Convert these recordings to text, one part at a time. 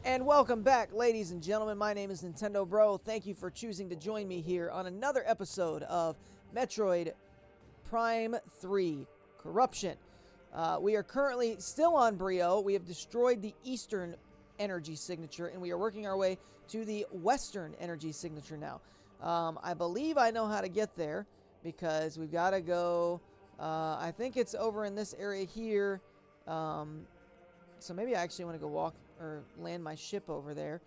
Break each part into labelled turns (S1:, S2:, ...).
S1: And welcome back, ladies and gentlemen. My name is Nintendo Bro. Thank you for choosing to join me here on another episode of Metroid Prime 3 Corruption. We are currently still on Brio. We have destroyed the Eastern energy signature, and we are working our way to the Western energy signature now. I believe I know how to get there, because we've got to go... I think it's over in this area here. So maybe I actually want to go walk or land my ship over there,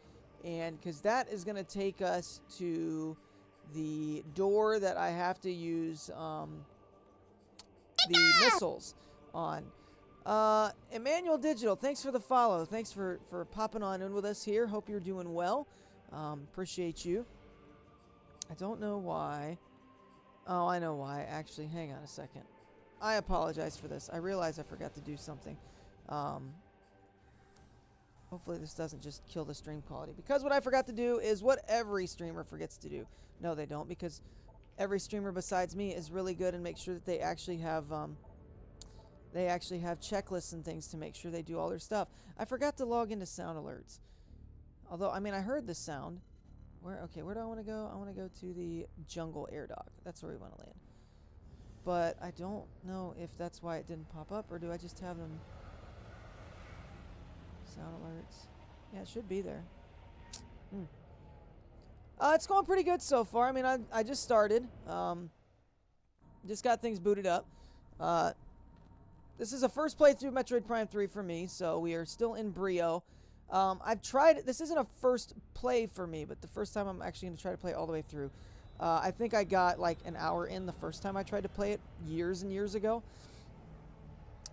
S1: and because that is going to take us to the door that I have to use the missiles on. Emmanuel Digital, thanks for the follow. Thanks for popping on in with us here. Hope you're doing well. Appreciate you. I don't know why. Oh, I know why. Actually, hang on a second. I apologize for this. I realize I forgot to do something. Hopefully this doesn't just kill the stream quality. Because what I forgot to do is what every streamer forgets to do. No, they don't. Because every streamer besides me is really good and make sure that they actually have checklists and things to make sure they do all their stuff. I forgot to log into sound alerts. Although, I mean, I heard the sound. Where do I want to go? I want to go to the jungle air dock. That's where we want to land. But I don't know if that's why it didn't pop up, or do I just have them... Sound alerts. Yeah, it should be there. It's going pretty good so far. I mean, I just started. Just got things booted up. This is a first playthrough of Metroid Prime 3 for me, so we are still in Brio. I've tried... This isn't a first play for me, but the first time I'm actually going to try to play it all the way through. I think I got like an hour in the first time I tried to play it years and years ago.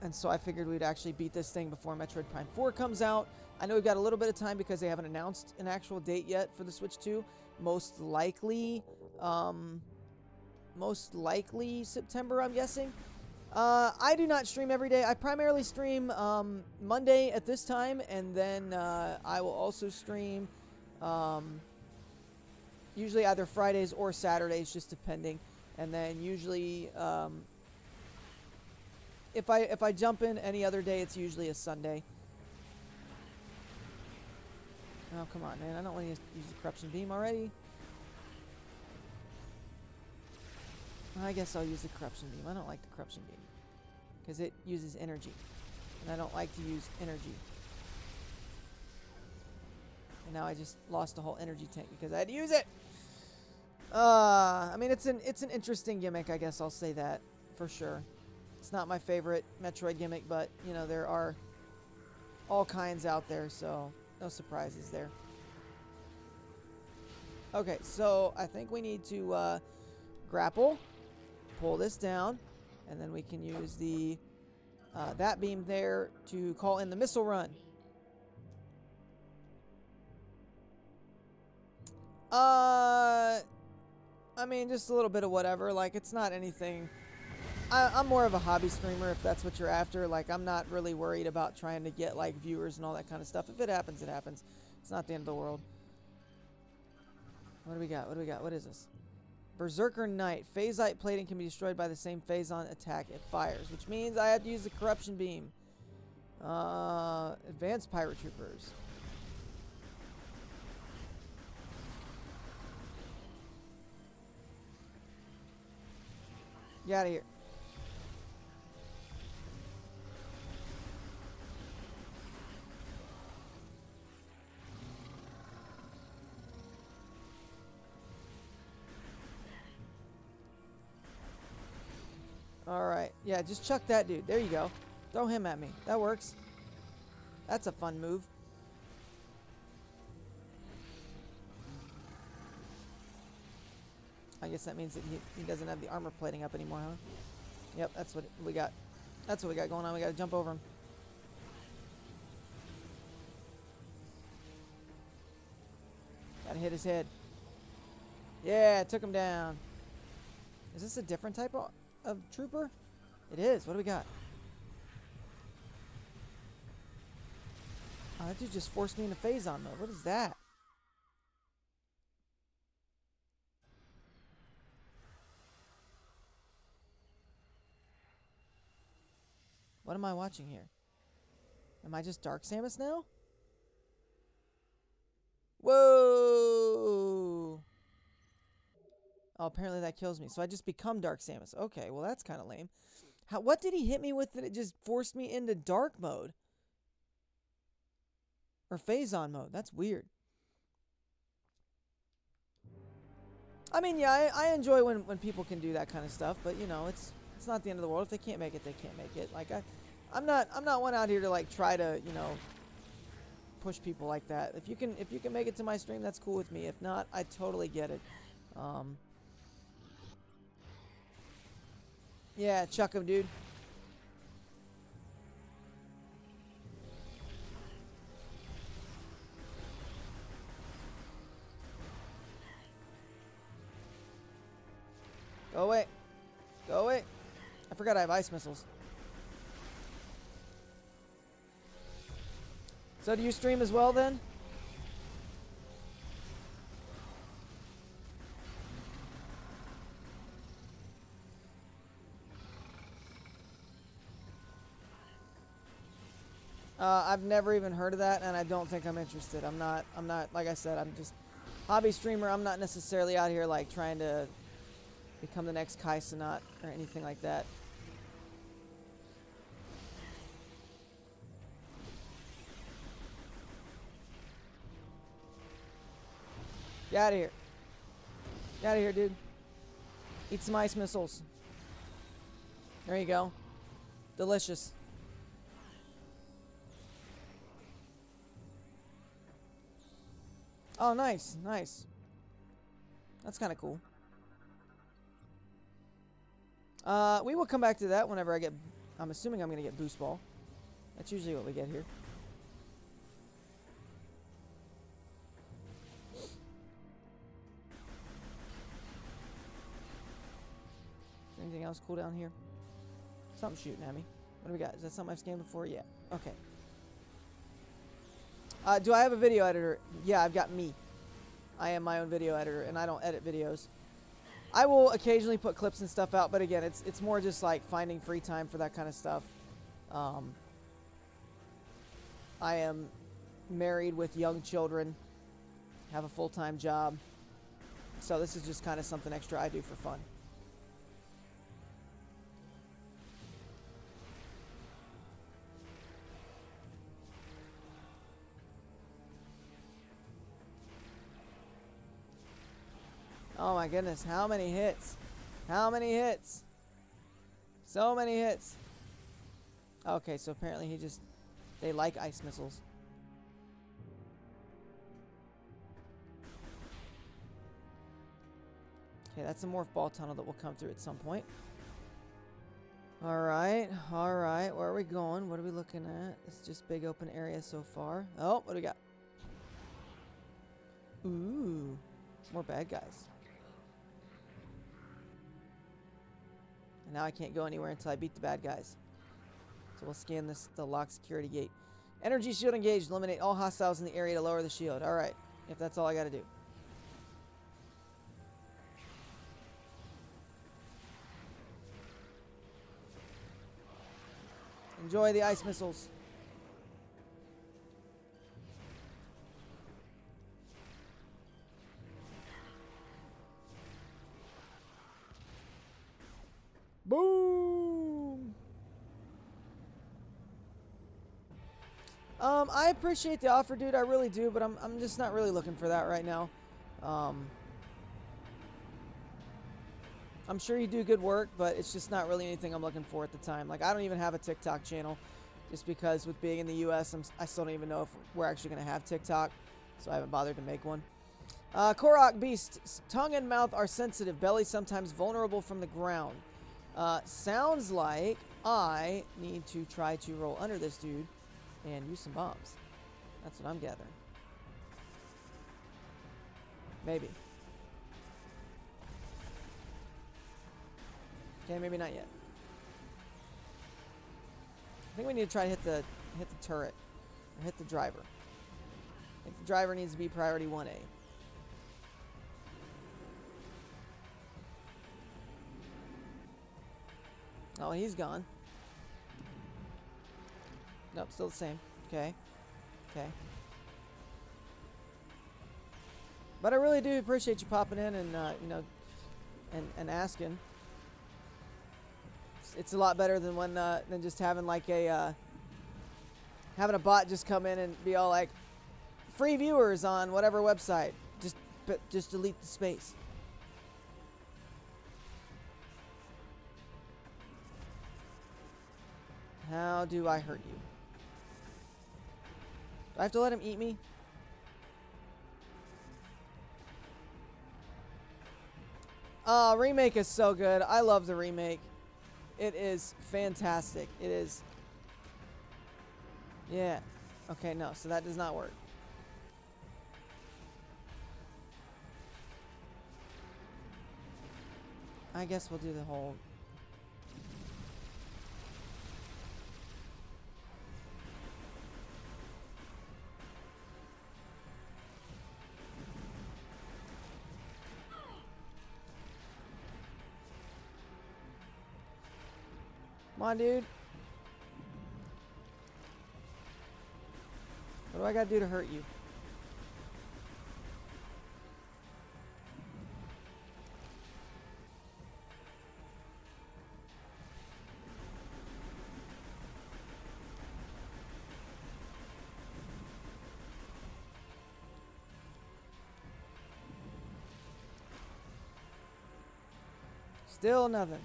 S1: And so I figured we'd actually beat this thing before Metroid Prime 4 comes out. I know we've got a little bit of time because they haven't announced an actual date yet for the Switch 2. Most likely September, I'm guessing. I do not stream every day. I primarily stream Monday at this time, and then I will also stream usually either Fridays or Saturdays, just depending. And then usually... If I jump in any other day, it's usually a Sunday. Oh, come on, man. I don't want to use the Corruption Beam already. I guess I'll use the Corruption Beam. I don't like the Corruption Beam, because it uses energy. And I don't like to use energy. And now I just lost a whole energy tank because I had to use it! I mean, it's an interesting gimmick, I guess I'll say that. For sure. It's not my favorite Metroid gimmick, but, you know, there are all kinds out there, so no surprises there. Okay, so I think we need to grapple, pull this down, and then we can use the that beam there to call in the missile run. I mean, just a little bit of whatever. Like, it's not anything... I'm more of a hobby streamer, if that's what you're after. Like, I'm not really worried about trying to get, like, viewers and all that kind of stuff. If it happens, it happens. It's not the end of the world. What do we got? What do we got? What is this? Berserker Knight. Phasite plating can be destroyed by the same Phazon attack it fires, which means I have to use the Corruption Beam. Advanced Pyrotroopers. Get out of here. Alright. Yeah, just chuck that dude. There you go. Throw him at me. That works. That's a fun move. I guess that means that he doesn't have the armor plating up anymore, huh? Yep, that's what we got. That's what we got going on. We gotta jump over him. Gotta hit his head. Yeah, took him down. Is this a different type of trooper? It is. What do we got? Oh, that dude just forced me into Phazon mode. What is that? What am I watching here? Am I just Dark Samus now? Whoa! Oh, apparently that kills me. So I just become Dark Samus. Okay, well that's kind of lame. What did he hit me with that it just forced me into dark mode? Or phase-on mode. That's weird. I mean, yeah, I enjoy when people can do that kind of stuff, but you know, it's not the end of the world. If they can't make it, they can't make it. Like I'm not one out here to like try to, you know, push people like that. If you can make it to my stream, that's cool with me. If not, I totally get it. Yeah, chuck him, dude. Go away. Go away. I forgot I have ice missiles. So do you stream as well then? I've never even heard of that, and I don't think I'm interested. I'm not, like I said, I'm just hobby streamer. I'm not necessarily out here, like, trying to become the next Kai Cenat or anything like that. Get out of here. Get out of here, dude. Eat some ice missiles. There you go. Delicious. Oh, nice. Nice. That's kind of cool. We will come back to that whenever I get... I'm assuming I'm going to get Boost Ball. That's usually what we get here. Anything else cool down here? Something shooting at me. What do we got? Is that something I've scanned before? Yeah. Okay. Do I have a video editor? Yeah, I've got me. I am my own video editor, and I don't edit videos. I will occasionally put clips and stuff out, but again, it's more just like finding free time for that kind of stuff. I am married with young children, have a full-time job, so this is just kind of something extra I do for fun. Oh my goodness, how many hits? How many hits? So many hits. Okay, so apparently they like ice missiles. Okay, that's a morph ball tunnel that will come through at some point. Alright, alright, where are we going? What are we looking at? It's just big open area so far. Oh, what do we got? Ooh, more bad guys. And now I can't go anywhere until I beat the bad guys. So we'll scan the locked security gate. Energy shield engaged. Eliminate all hostiles in the area to lower the shield. Alright, if that's all I gotta do. Enjoy the ice missiles. Boom! I appreciate the offer, dude. I really do, but I'm just not really looking for that right now. I'm sure you do good work, but it's just not really anything I'm looking for at the time. Like, I don't even have a TikTok channel, just because with being in the U.S., I still don't even know if we're actually going to have TikTok, so I haven't bothered to make one. Korok Beast, tongue and mouth are sensitive, belly sometimes vulnerable from the ground. Sounds like I need to try to roll under this dude and use some bombs. That's what I'm gathering. Maybe. Okay, maybe not yet. I think we need to try to hit the turret. Or hit the driver. I think the driver needs to be priority 1A. Oh, he's gone. Nope, still the same. Okay. Okay. But I really do appreciate you popping in and, you know, and asking. It's a lot better than when than just having like a having a bot just come in and be all like, free viewers on whatever website. Just delete the space. How do I hurt you? Do I have to let him eat me? Remake is so good. I love the remake. It is fantastic. It is. Yeah. Okay, no. So that does not work. I guess we'll do the whole... Come on, dude. What do I gotta do to hurt you? Still nothing.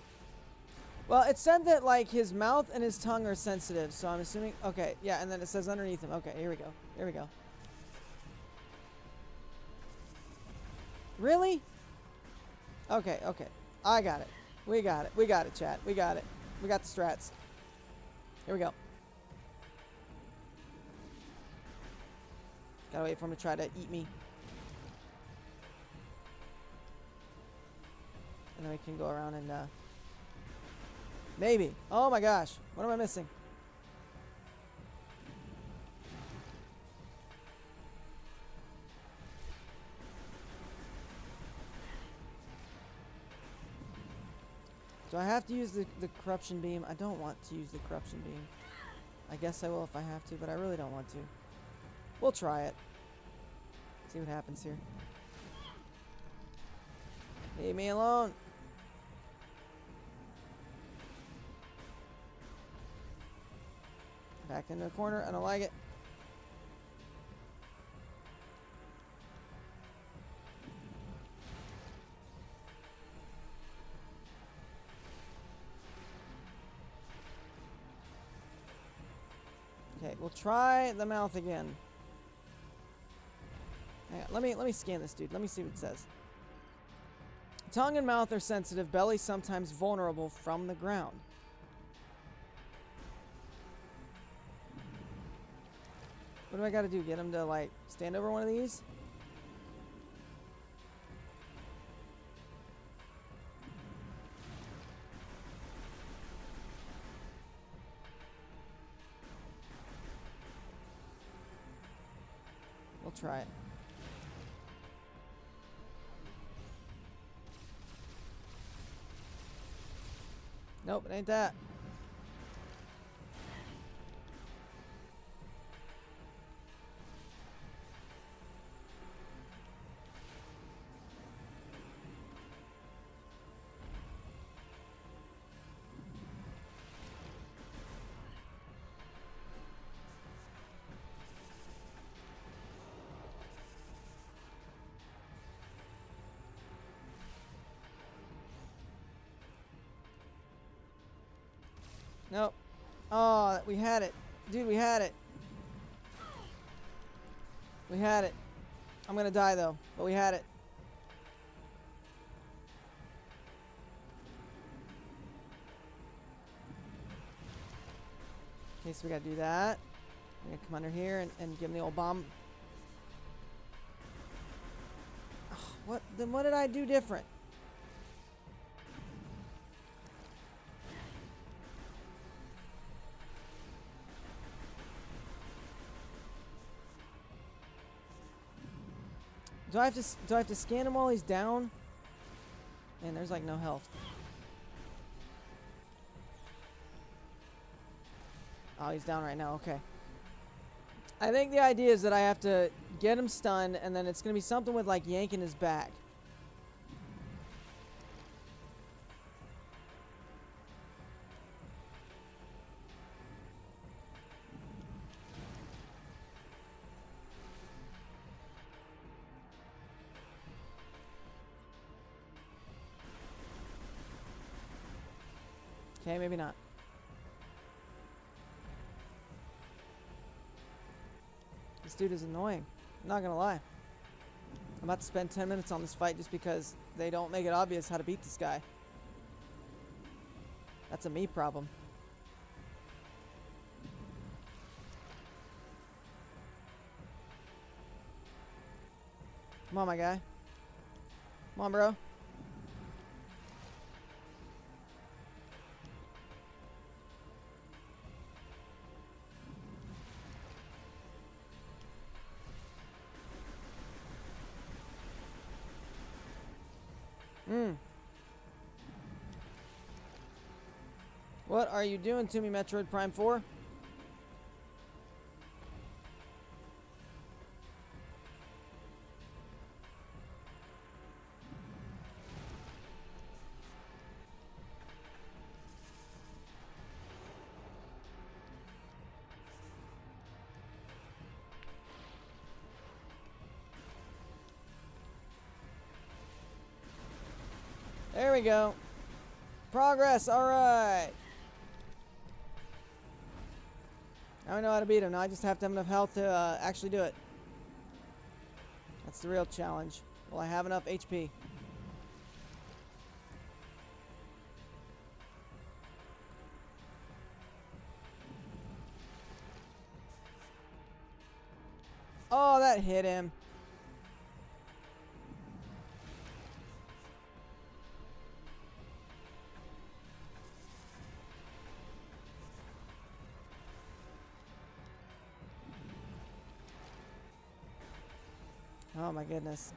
S1: Well, it said that, like, his mouth and his tongue are sensitive, so I'm assuming... Okay, yeah, and then it says underneath him. Okay, here we go. Here we go. Really? Okay, okay. I got it. We got it. We got it, chat. We got it. We got the strats. Here we go. Gotta wait for him to try to eat me. And then we can go around and, maybe. Oh my gosh. What am I missing? Do I have to use the corruption beam? I don't want to use the corruption beam. I guess I will if I have to, but I really don't want to. We'll try it. See what happens here. Leave me alone. Back into the corner. I don't like it. Okay, we'll try the mouth again. Hang on, let me scan this dude. Let me see what it says. Tongue and mouth are sensitive. Belly sometimes vulnerable from the ground. What do I gotta do? Get him to, like, stand over one of these? We'll try it. Nope, it ain't that. Nope. Oh, we had it. Dude, we had it. We had it. I'm gonna die, though. But we had it. Okay, so we gotta do that. We're gonna come under here and give him the old bomb. Ugh, what did I do different? Do I have to scan him while he's down? Man, there's like no health. Oh, he's down right now. Okay. I think the idea is that I have to get him stunned, and then it's going to be something with, like, yanking his back. Okay, maybe not. This dude is annoying. I'm not gonna lie. I'm about to spend 10 minutes on this fight just because they don't make it obvious how to beat this guy. That's a me problem. Come on, my guy. Come on, bro. What are you doing to me, Metroid Prime 4? There we go. Progress, alright. Now I know how to beat him. Now I just have to have enough health to actually do it. That's the real challenge. Will I have enough HP? Oh, that hit him. Oh my goodness.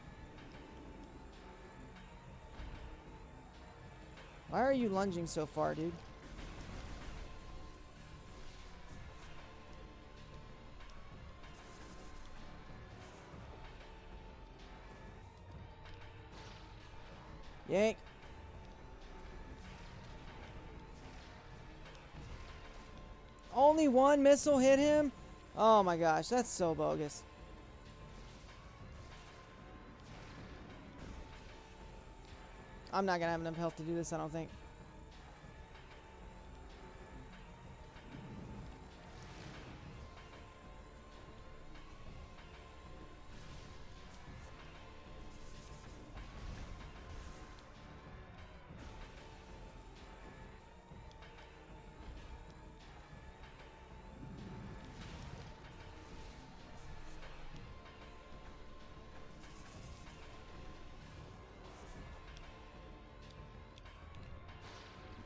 S1: Why are you lunging so far, dude? Yank. Only one missile hit him? Oh my gosh, that's so bogus. I'm not gonna have enough health to do this, I don't think.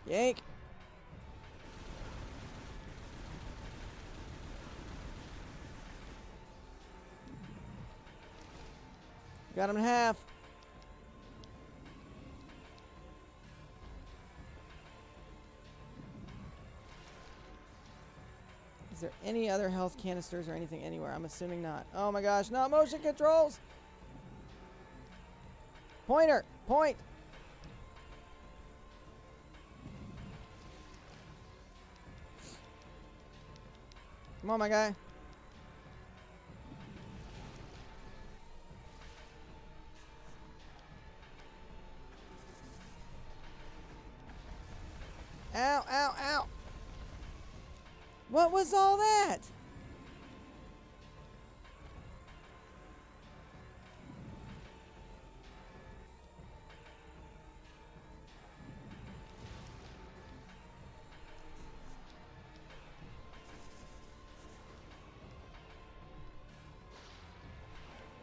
S1: Yank. Got him in half. Is there any other health canisters or anything anywhere? I'm assuming not. Oh my gosh, not motion controls! Pointer! Point! Come on, my guy. Ow, ow, ow. What was all that?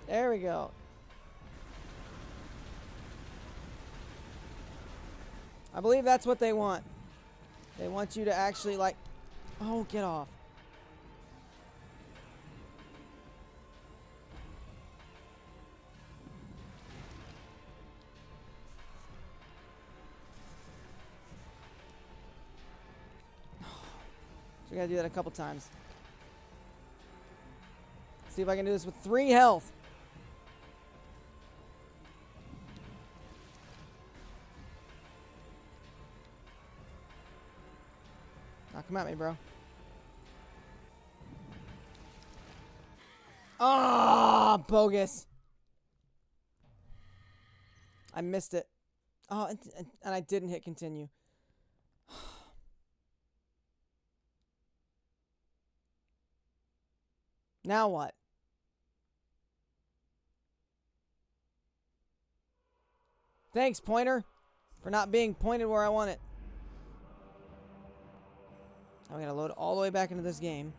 S1: There we go. I believe that's what they want. They want you to actually, like... Oh, get off. So we gotta do that a couple times. See if I can do this with 3 health. Now come at me, bro. Ah, bogus. I missed it. Oh, and I didn't hit continue. Now what? Thanks, pointer, for not being pointed where I want it. Now we gotta load all the way back into this game.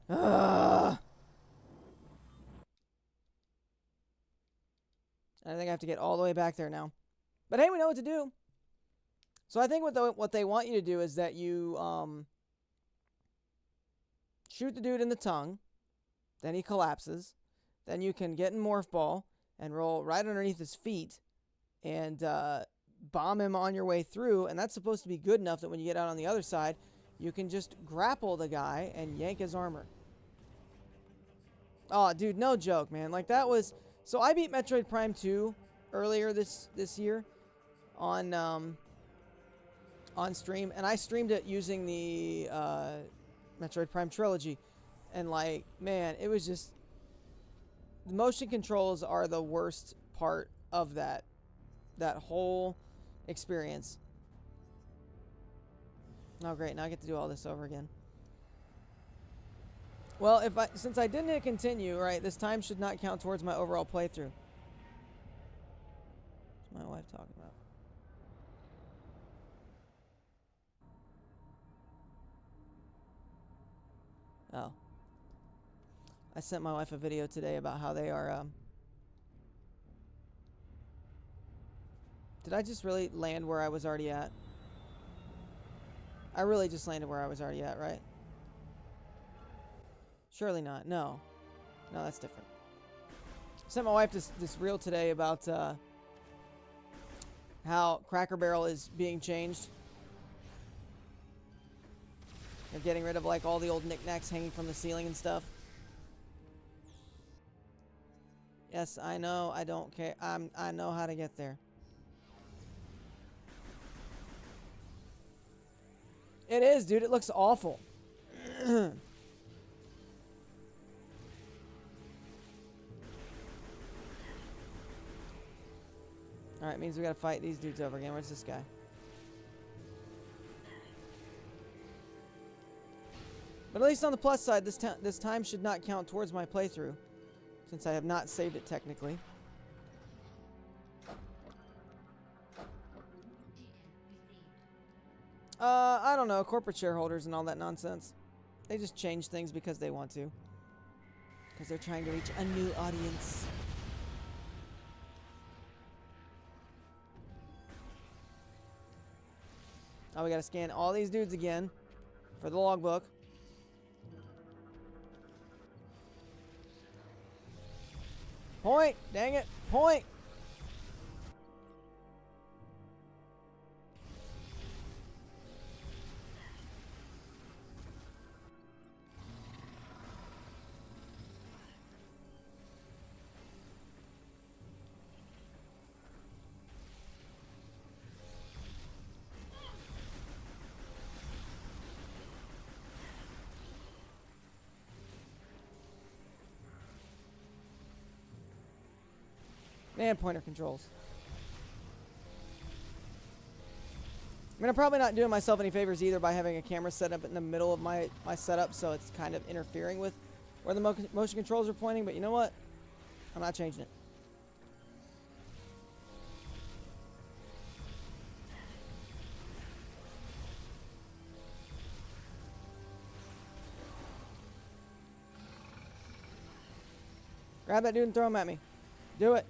S1: Ugh. I think I have to get all the way back there now. But hey, we know what to do. So I think what they want you to do is that you shoot the dude in the tongue, then he collapses, then you can get in Morph Ball and roll right underneath his feet and bomb him on your way through, and that's supposed to be good enough that when you get out on the other side, you can just grapple the guy and yank his armor. Oh, dude, no joke, man. Like, that was... So I beat Metroid Prime 2 earlier this year on stream, and I streamed it using the Metroid Prime trilogy, and like, man, it was just, the motion controls are the worst part of that whole experience. Oh great, now I get to do all this over again. Well, since I didn't hit continue, right, this time should not count towards my overall playthrough. What's my wife talking about? Oh. I sent my wife a video today about how they are, Did I just really land where I was already at? I really just landed where I was already at, right? Surely not. No. No, that's different. I sent my wife this reel today about how Cracker Barrel is being changed. They're getting rid of like all the old knickknacks hanging from the ceiling and stuff. Yes, I know. I don't care. I know how to get there. It is, dude. It looks awful. Alright, means we gotta fight these dudes over again. Where's this guy? But at least on the plus side, this time should not count towards my playthrough, since I have not saved it technically. I don't know. Corporate shareholders and all that nonsense. They just change things because they want to. Because they're trying to reach a new audience. Oh, we gotta scan all these dudes again for the logbook. Point! Dang it! Point! Man, pointer controls. I mean, I'm probably not doing myself any favors either by having a camera set up in the middle of my setup, so it's kind of interfering with where the motion controls are pointing, but you know what? I'm not changing it. Grab that dude and throw him at me. Do it.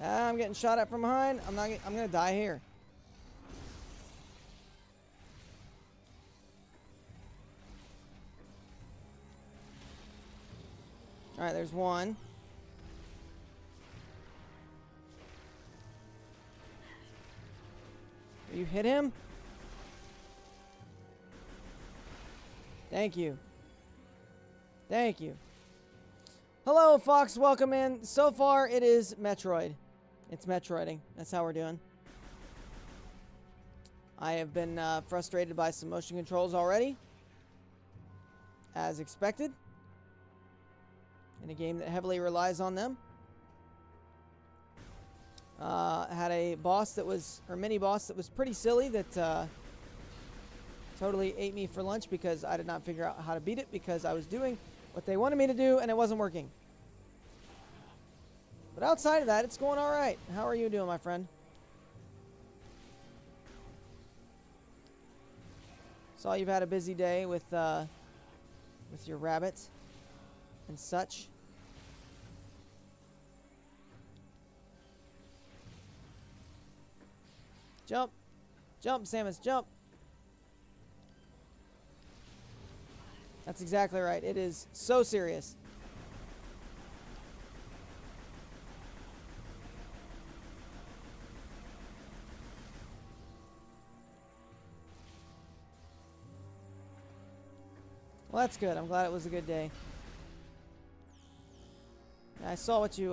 S1: I'm getting shot at from behind. I'm gonna die here. Alright, there's one. You hit him? Thank you. Thank you. Hello, Fox. Welcome in. So far, it is Metroid. It's Metroiding. That's how we're doing. I have been frustrated by some motion controls already. As expected. In a game that heavily relies on them. Had a boss that was, or mini boss that was pretty silly that totally ate me for lunch because I did not figure out how to beat it because I was doing what they wanted me to do and it wasn't working. But outside of that, it's going alright. How are you doing, my friend? Saw you've had a busy day with your rabbit and such. Jump! Jump, Samus, jump! That's exactly right. It is so serious. Well, that's good. I'm glad it was a good day. I saw what you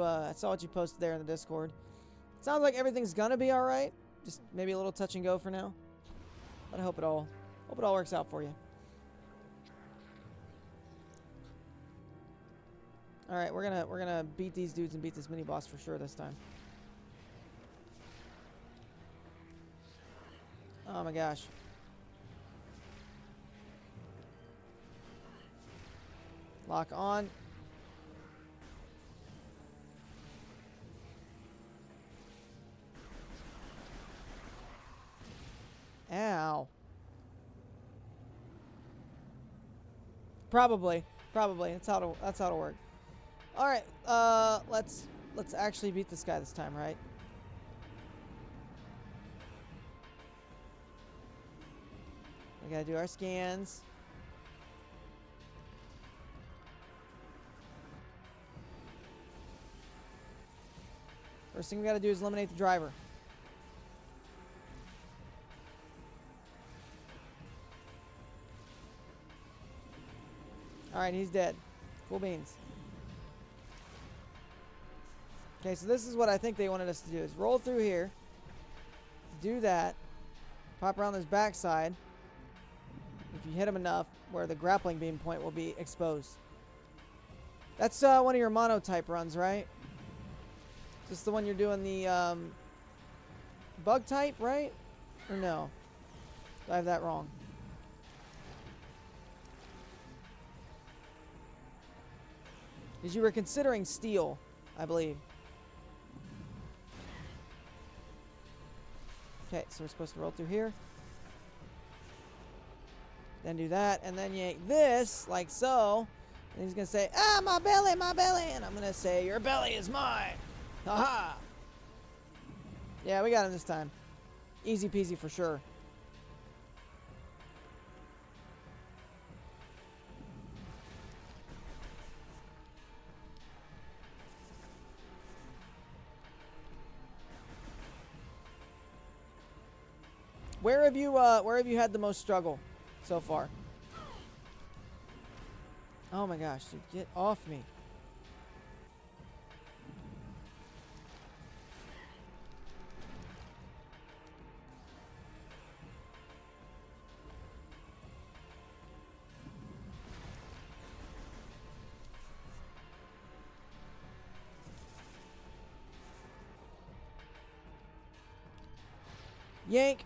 S1: posted there in the Discord. Sounds like everything's gonna be all right. Just maybe a little touch and go for now. But I hope it all works out for you. All right, we're gonna beat these dudes and beat this mini boss for sure this time. Oh my gosh. Lock on. Ow. Probably. That's how it'll work. All right. Let's actually beat this guy this time, right? We gotta do our scans. First thing we gotta do is eliminate the driver. Alright, he's dead. Cool beans. Okay, so this is what I think they wanted us to do, is roll through here. Do that. Pop around this backside. If you hit him enough, where the grappling beam point will be exposed. That's one of your mono-type runs, right? Is this the one you're doing the bug type, right? Or no? Do I have that wrong? Because you were considering steel, I believe. Okay, so we're supposed to roll through here. Then do that, and then yank this, like so. And he's going to say, ah, my belly, my belly. And I'm going to say, your belly is mine. Haha. Yeah, we got him this time. Easy peasy for sure. Where have you had the most struggle so far? Oh my gosh, dude, get off me. Yank.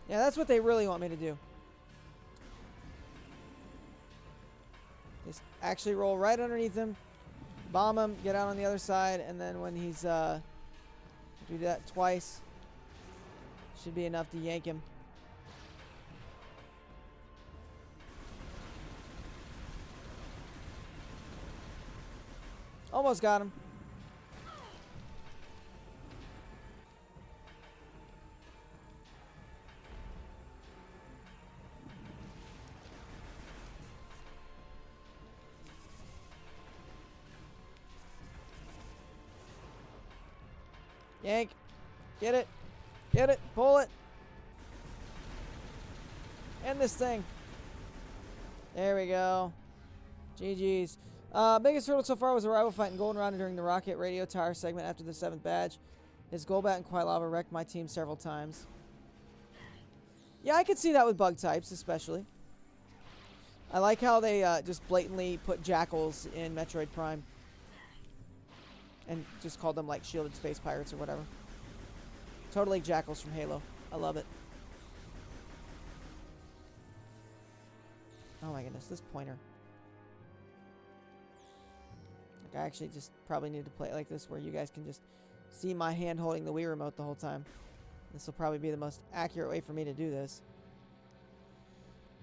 S1: Yeah, that's what they really want me to do. Just actually roll right underneath him, bomb him, get out on the other side, and then when he's do that twice, should be enough to yank him. Almost got him. Yank. Get it. Get it. Pull it. End this thing. There we go. GG's. Biggest hurdle so far was a rival fight in Goldenrod during the Rocket Radio Tower segment after the 7th badge. His Golbat and Quilava wrecked my team several times. Yeah, I could see that with bug types, especially. I like how they just blatantly put jackals in Metroid Prime. And just called them like shielded space pirates or whatever. Totally jackals from Halo. I love it. Oh my goodness, this pointer. Like I actually just probably need to play it like this where you guys can just see my hand holding the Wii remote the whole time. This will probably be the most accurate way for me to do this.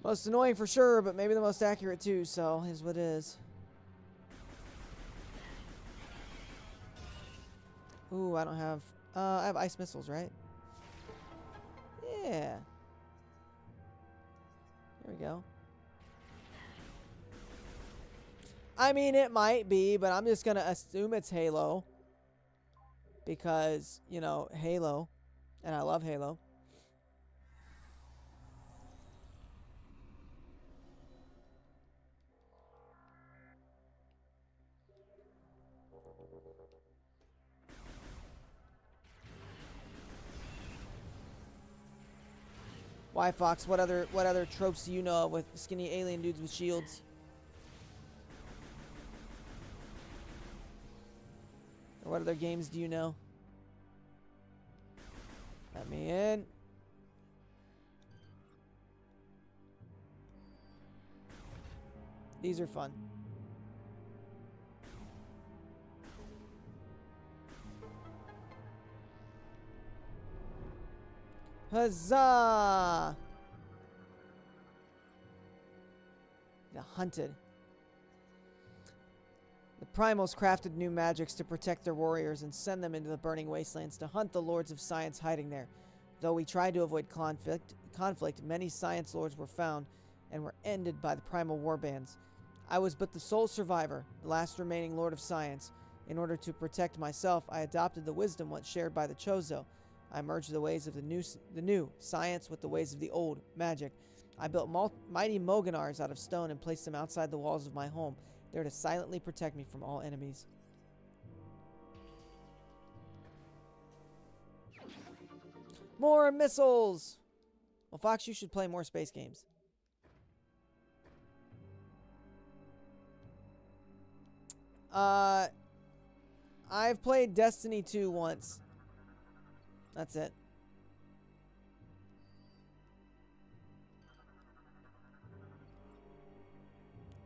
S1: Most annoying for sure, but maybe the most accurate too, so is what it is. Ooh, I don't have... I have ice missiles, right? Yeah. There we go. I mean, it might be, but I'm just going to assume it's Halo. Because, you know, Halo. And I love Halo. Why, Fox? What other tropes do you know of with skinny alien dudes with shields? Or what other games do you know? Let me in. These are fun. Huzzah! The hunted. The Primals crafted new magics to protect their warriors and send them into the burning wastelands to hunt the lords of science hiding there. Though we tried to avoid conflict, many science lords were found and were ended by the primal warbands. I was but the sole survivor, the last remaining lord of science. In order to protect myself, I adopted the wisdom once shared by the Chozo. I merged the ways of the new science with the ways of the old magic. I built mighty Moganars out of stone and placed them outside the walls of my home, there to silently protect me from all enemies. More missiles! Well, Fox, you should play more space games. I've played Destiny 2 once. That's it.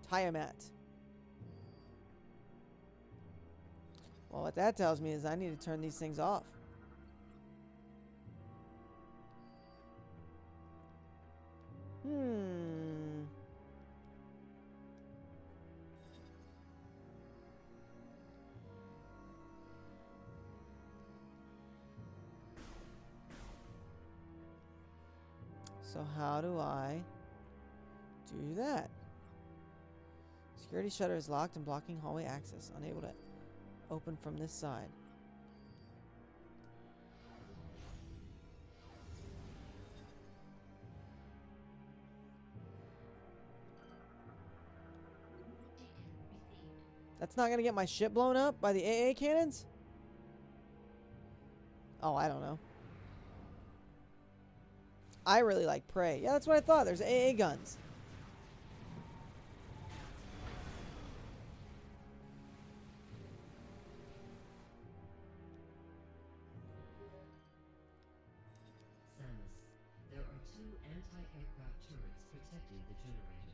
S1: Tiamat. Well, what that tells me is I need to turn these things off. So how do I do that? Security shutter is locked and blocking hallway access. Unable to open from this side. That's not gonna get my ship blown up by the AA cannons? Oh, I don't know. I really like Prey. Yeah, that's what I thought. There's AA guns.
S2: Samus, there are 2 anti-aircraft turrets protecting the generator.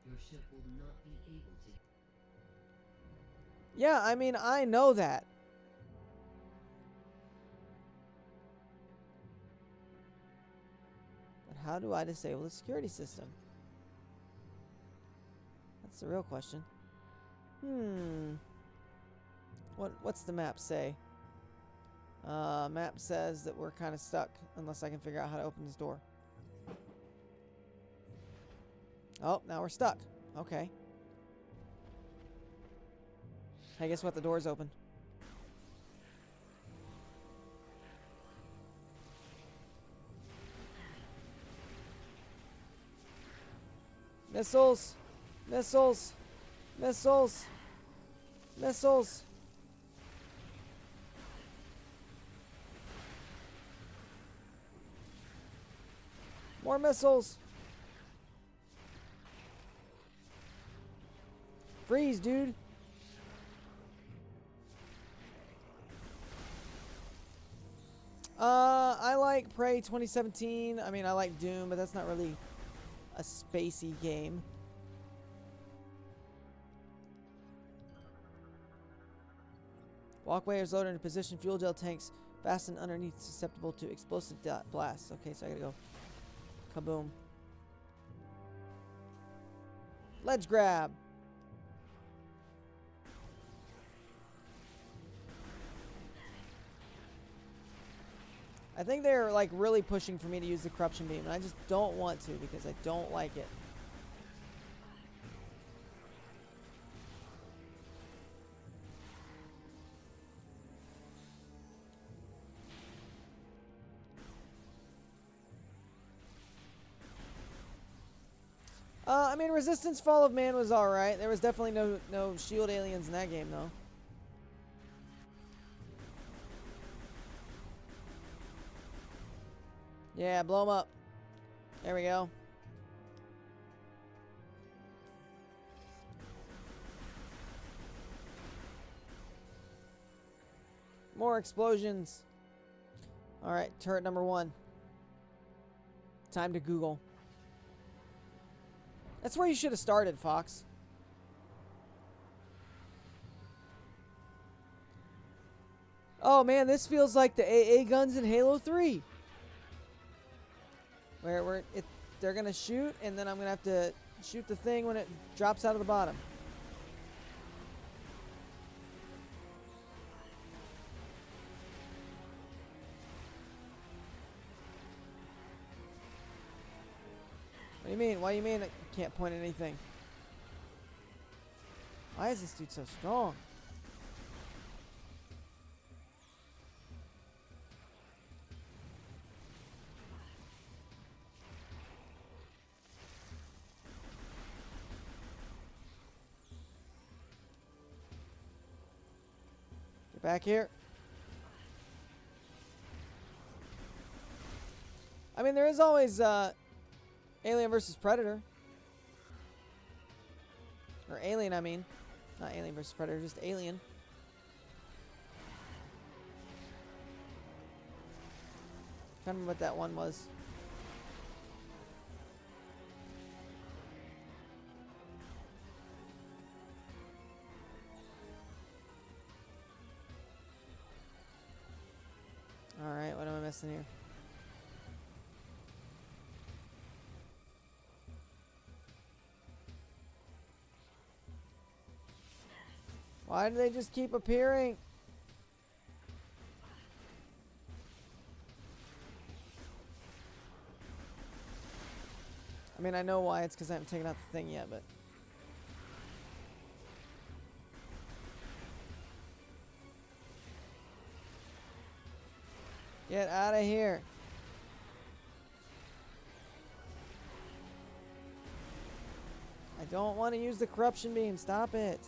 S2: Your ship will not be able to...
S1: Yeah, I mean, I know that. But how do I disable the security system? That's the real question. What's the map say? Map says that we're kind of stuck unless I can figure out how to open this door. Oh, now we're stuck. Okay. Hey, guess what? The door's open. Missiles! Missiles! Missiles! Missiles! More missiles! Freeze, dude! I like Prey 2017. I mean, I like Doom, but that's not really a spacey game. Walkway is loaded into position. Fuel gel tanks fastened underneath, susceptible to explosive blasts. Okay, so I gotta go. Kaboom. Ledge grab. I think they're like really pushing for me to use the corruption beam, and I just don't want to because I don't like it. I mean, Resistance Fall of Man was alright. There was definitely no shield aliens in that game, though. Yeah, blow them up. There we go. More explosions. Alright, turret number 1. Time to Google. That's where you should have started, Fox. Oh man, this feels like the AA guns in Halo 3. Where they're gonna shoot, and then I'm gonna have to shoot the thing when it drops out of the bottom. What do you mean? Why do you mean I can't point at anything? Why is this dude so strong? Get back here. I mean, there is always Alien versus Predator. Or Alien, I mean. Not Alien versus Predator, just Alien. Can't remember what that one was. Alright, what am I missing here? Why do they just keep appearing? I mean, I know why. It's because I haven't taken out the thing yet, but... Get out of here. I don't want to use the corruption beam. Stop it.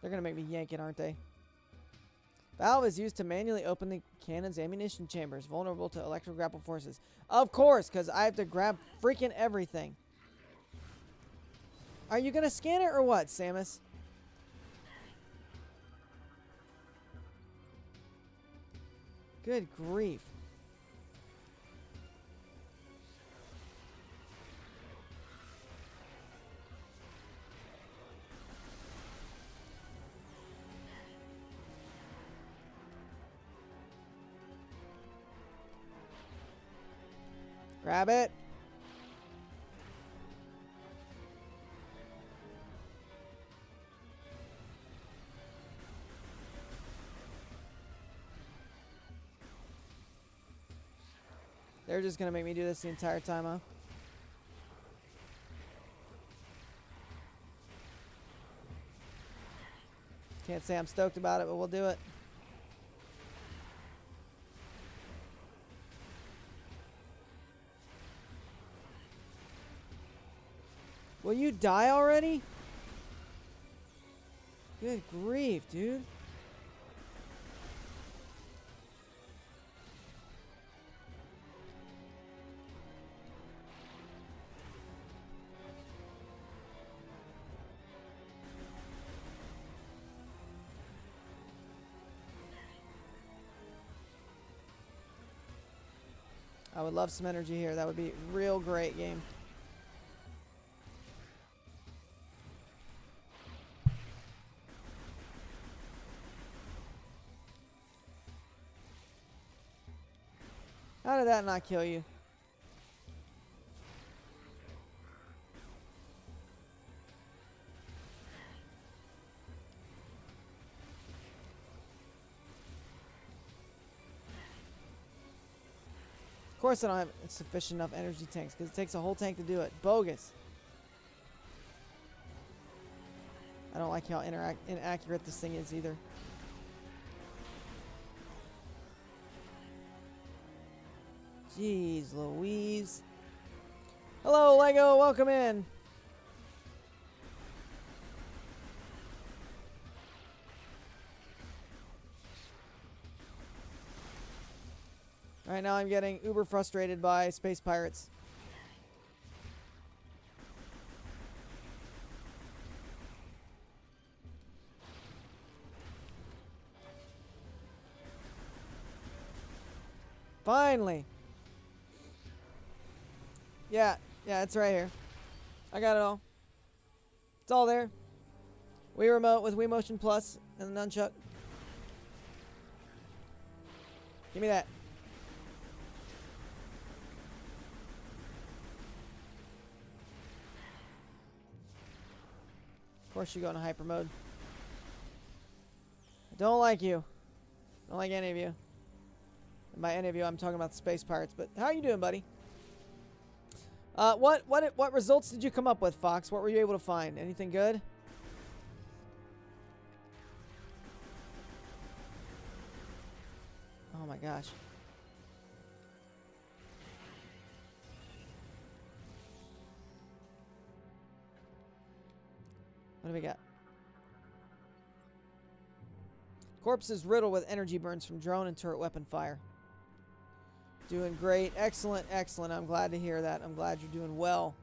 S1: They're going to make me yank it, aren't they? Valve is used to manually open the cannon's ammunition chambers, vulnerable to electrograpple forces. Of course, because I have to grab freaking everything. Are you going to scan it or what, Samus? Good grief. Grab it. They're just gonna make me do this the entire time, huh? Can't say I'm stoked about it, but we'll do it. Will you die already? Good grief, dude. I would love some energy here. That would be a real great game. How did that not kill you? Of course I don't have sufficient enough energy tanks because it takes a whole tank to do it. Bogus. I don't like how inaccurate this thing is either. Jeez Louise. Hello, Lego. Welcome in. Right now I'm getting uber frustrated by space pirates. Finally. Yeah, it's right here. I got it all. It's all there. Wii Remote with Wii Motion Plus and the nunchuck. Give me that. Of course you go into hyper mode. I don't like you. I don't like any of you. And by any of you, I'm talking about the space pirates. But how are you doing, buddy? What results did you come up with, Fox? What were you able to find? Anything good? Oh my gosh. What do we got? Corpse is riddled with energy burns from drone and turret weapon fire. Doing great. Excellent, excellent. I'm glad to hear that. I'm glad you're doing well.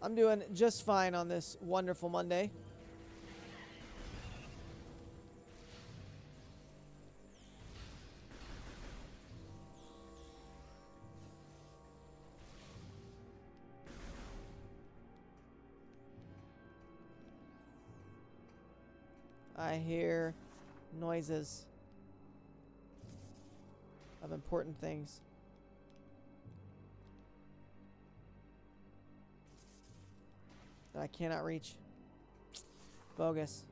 S1: I'm doing just fine on this wonderful Monday. I hear noises of important things. That I cannot reach. Bogus.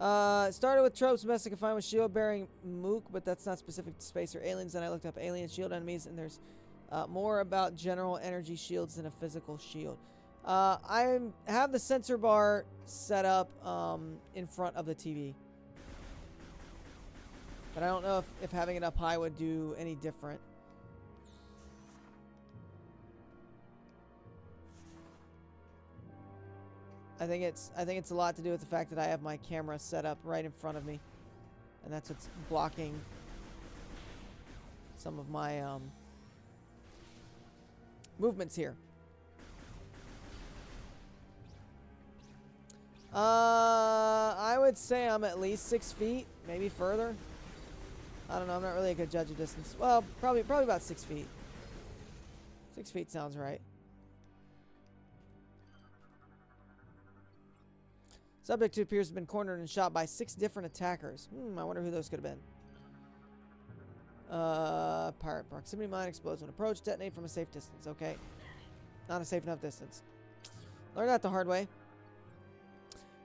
S1: It started with tropes best I could find with shield bearing mook, but that's not specific to space or aliens. Then I looked up alien shield enemies, and there's more about general energy shields than a physical shield. I have the sensor bar set up in front of the TV. But I don't know if having it up high would do any different. I think it's a lot to do with the fact that I have my camera set up right in front of me. And that's what's blocking some of my movements here. I would say I'm at least 6 feet, maybe further. I don't know. I'm not really a good judge of distance. Well, probably about 6 feet. 6 feet sounds right. Subject 2 appears to have been cornered and shot by 6 different attackers. I wonder who those could have been. Pirate proximity mine explodes when approached. Detonate from a safe distance. Okay. Not a safe enough distance. Learned that the hard way.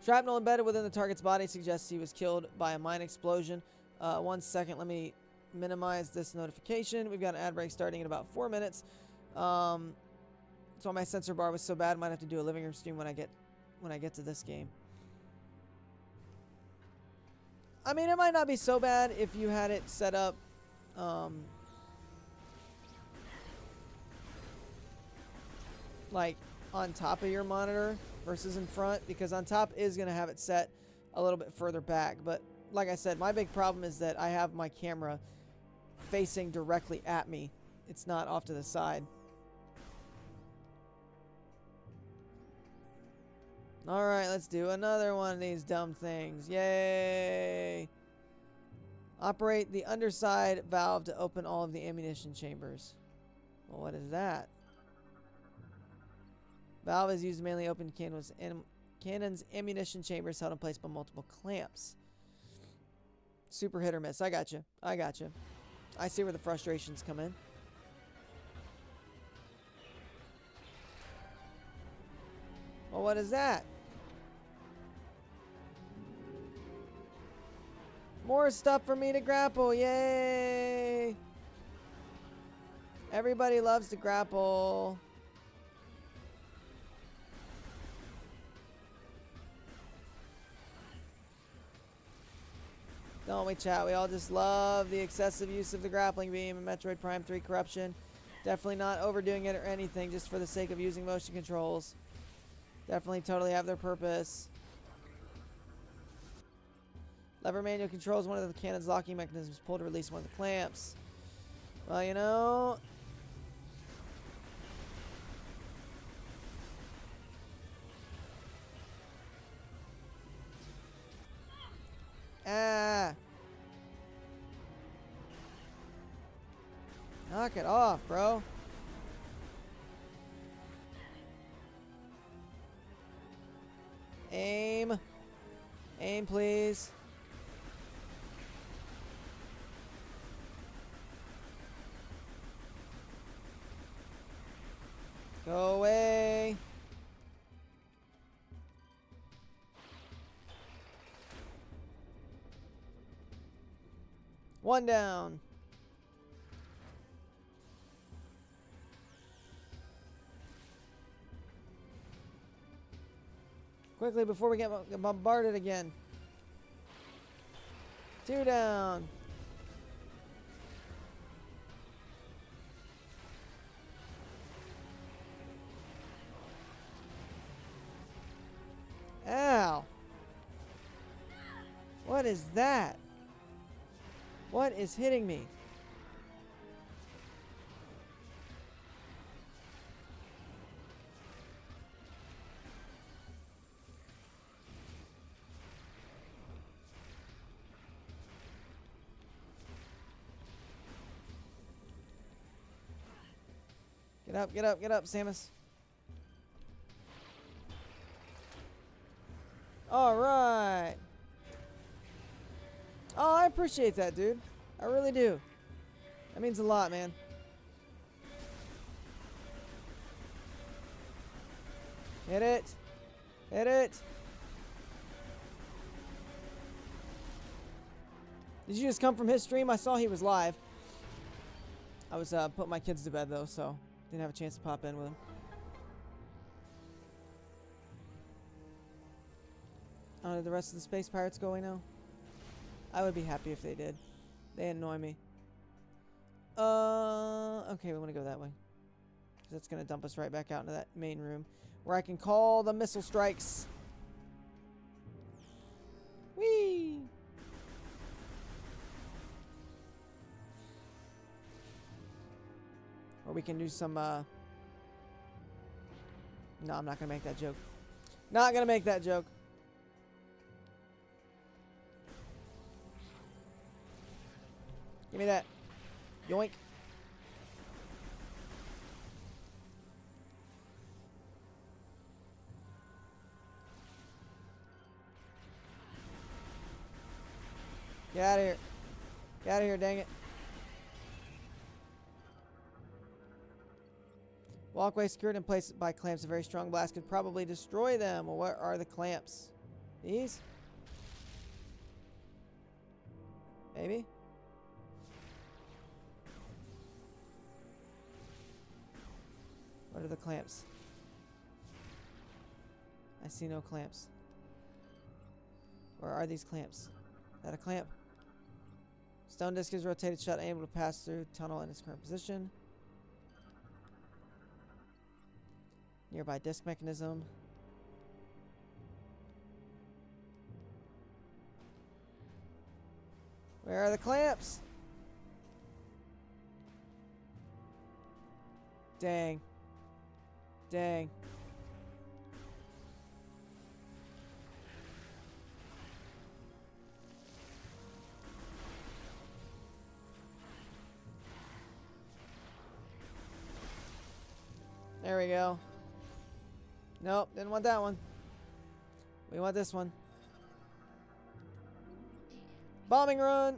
S1: Shrapnel embedded within the target's body suggests he was killed by a mine explosion. 1 second. Let me minimize this notification. We've got an ad break starting in about 4 minutes. So my sensor bar was so bad, I might have to do a living room stream when I get to this game. I mean, it might not be so bad if you had it set up like on top of your monitor versus in front, because on top is going to have it set a little bit further back. But like I said, my big problem is that I have my camera facing directly at me. It's not off to the side. Alright, let's do another one of these dumb things. Yay! Operate the underside valve to open all of the ammunition chambers. Well, what is that? Valve is used to mainly open cannons ammunition chambers held in place by multiple clamps. Super hit or miss. I got you. I got you. I see where the frustrations come in. Well, what is that? More stuff for me to grapple. Yay! Everybody loves to grapple. Don't we, chat? We all just love the excessive use of the grappling beam in Metroid Prime 3 Corruption. Definitely not overdoing it or anything, just for the sake of using motion controls. Definitely totally have their purpose. Lever manual controls one of the cannon's locking mechanisms. Pull to release one of the clamps. Well, you know... Ah! Knock it off, bro. Aim. Aim, please. Go away. One down. Quickly before we get bombarded again. 2 down. Ow. What is that? What is hitting me? Get up, Samus. Alright. Oh, I appreciate that, dude. I really do. That means a lot, man. Hit it. Hit it. Did you just come from his stream? I saw he was live. I was putting my kids to bed, though, so didn't have a chance to pop in with him. Oh, did the rest of the space pirates go away now? I would be happy if they did. They annoy me. Okay, we want to go that way. That's going to dump us right back out into that main room where I can call the missile strikes. Whee! Or we can do some, No, I'm not going to make that joke. Not going to make that joke. Give me that. Yoink. Get out of here. Get out of here, dang it. Walkway secured in place by clamps. A very strong blast could probably destroy them. Well, what are the clamps? These? Maybe? What are the clamps? I see no clamps. Where are these clamps? Is that a clamp? Stone disc is rotated shut, able to pass through tunnel in its current position. Nearby disc mechanism. Where are the clamps? Dang. Dang. There we go. Nope, didn't want that one. We want this one. Bombing run!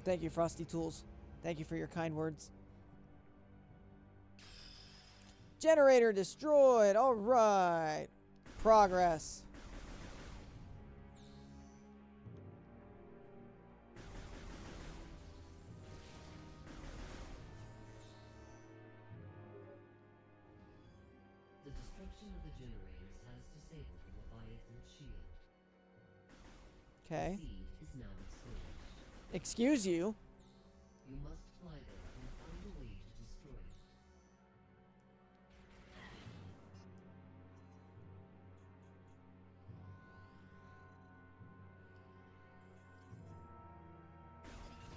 S1: Thank you, Frosty Tools. Thank you for your kind words. Generator destroyed. All right. Progress.
S2: The destruction of the generators has disabled the Leviathan's shield.
S1: Okay.
S2: The seed is now exposed.
S1: Excuse you.
S2: You must fly there and find a way to destroy it.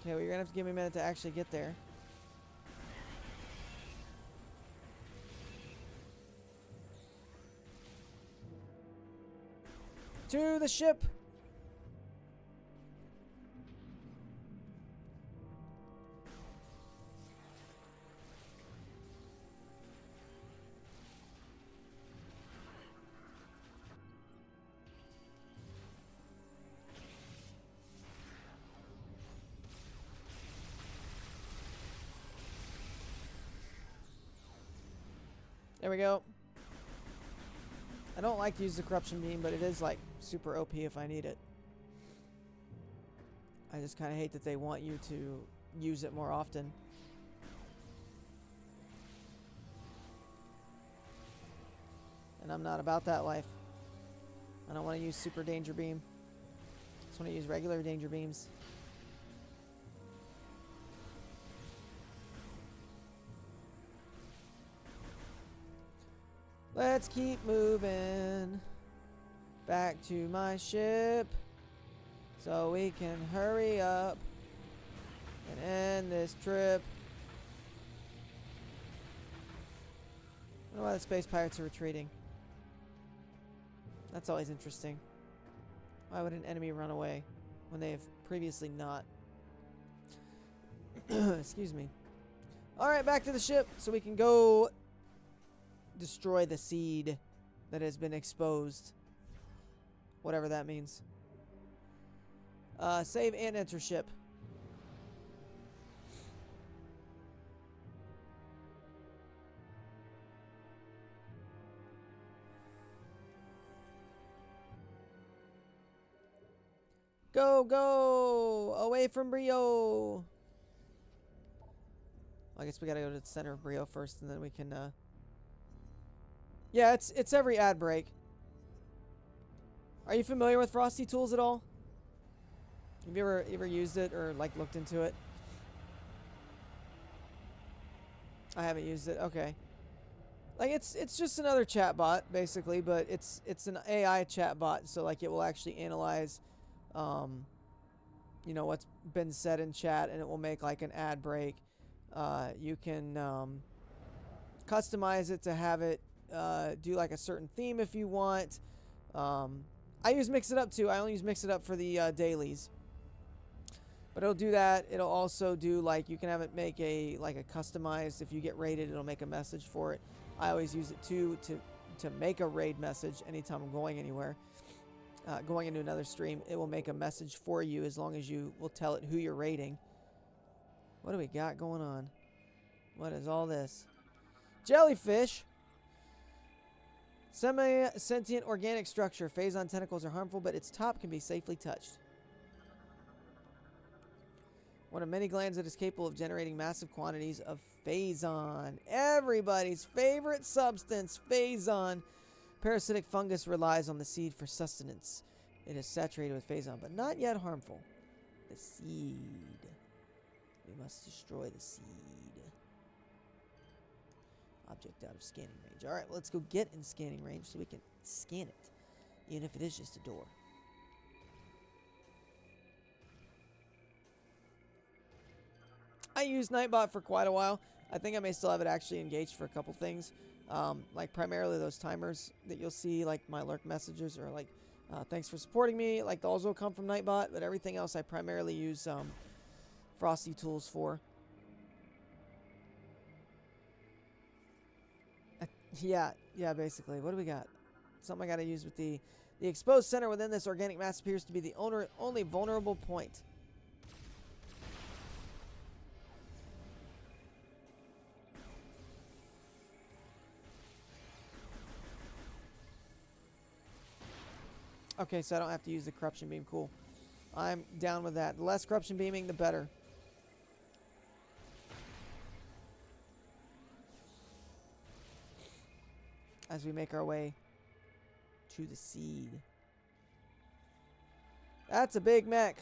S1: Okay, well, you're gonna have to give me a minute to actually get there. To the ship! There we go. I don't like to use the corruption beam, but it is like super OP if I need it. I just kind of hate that they want you to use it more often. And I'm not about that life. I don't want to use super danger beam. I just want to use regular danger beams. Let's keep moving back to my ship so we can hurry up and end this trip. I don't know why the space pirates are retreating. That's always interesting. Why would an enemy run away when they have previously not? Excuse me. Alright, back to the ship so we can go destroy the seed that has been exposed. Whatever that means. Save and enter ship. Go, go! Away from Brio! I guess we gotta go to the center of Brio first, and then we can, Yeah, it's every ad break. Are you familiar with Frosty Tools at all? Have you ever used it or, like, looked into it? I haven't used it. Okay. Like, it's just another chatbot, basically, but it's an AI chatbot, so, like, it will actually analyze you know, what's been said in chat, and it will make like an ad break. You can customize it to have it do like a certain theme if you want. I use Mix It Up too. I only use Mix It Up for the dailies. But it'll do that. It'll also do, like, you can have it make a customized, if you get raided, it'll make a message for it. I always use it too to make a raid message anytime I'm going anywhere. Going into another stream, it will make a message for you as long as you will tell it who you're raiding. What do we got going on? What is all this? Jellyfish. Semi-sentient organic structure. Phazon tentacles are harmful, but its top can be safely touched. One of many glands that is capable of generating massive quantities of Phazon. Everybody's favorite substance, Phazon. Parasitic fungus relies on the seed for sustenance. It is saturated with Phazon, but not yet harmful. The seed. We must destroy the seed. Object out of scanning range. Alright, let's go get in scanning range so we can scan it. Even if it is just a door. I used Nightbot for quite a while. I think I may still have it actually engaged for a couple things. Like primarily those timers that you'll see, like my lurk messages, or like thanks for supporting me. Like those will come from Nightbot, but everything else I primarily use Frosty tools for. Yeah, basically. What do we got? Something I gotta use with the exposed center within this organic mass appears to be the only vulnerable point. Okay, so I don't have to use the corruption beam. Cool. I'm down with that. The less corruption beaming, the better. As we make our way to the seed. That's a big mech.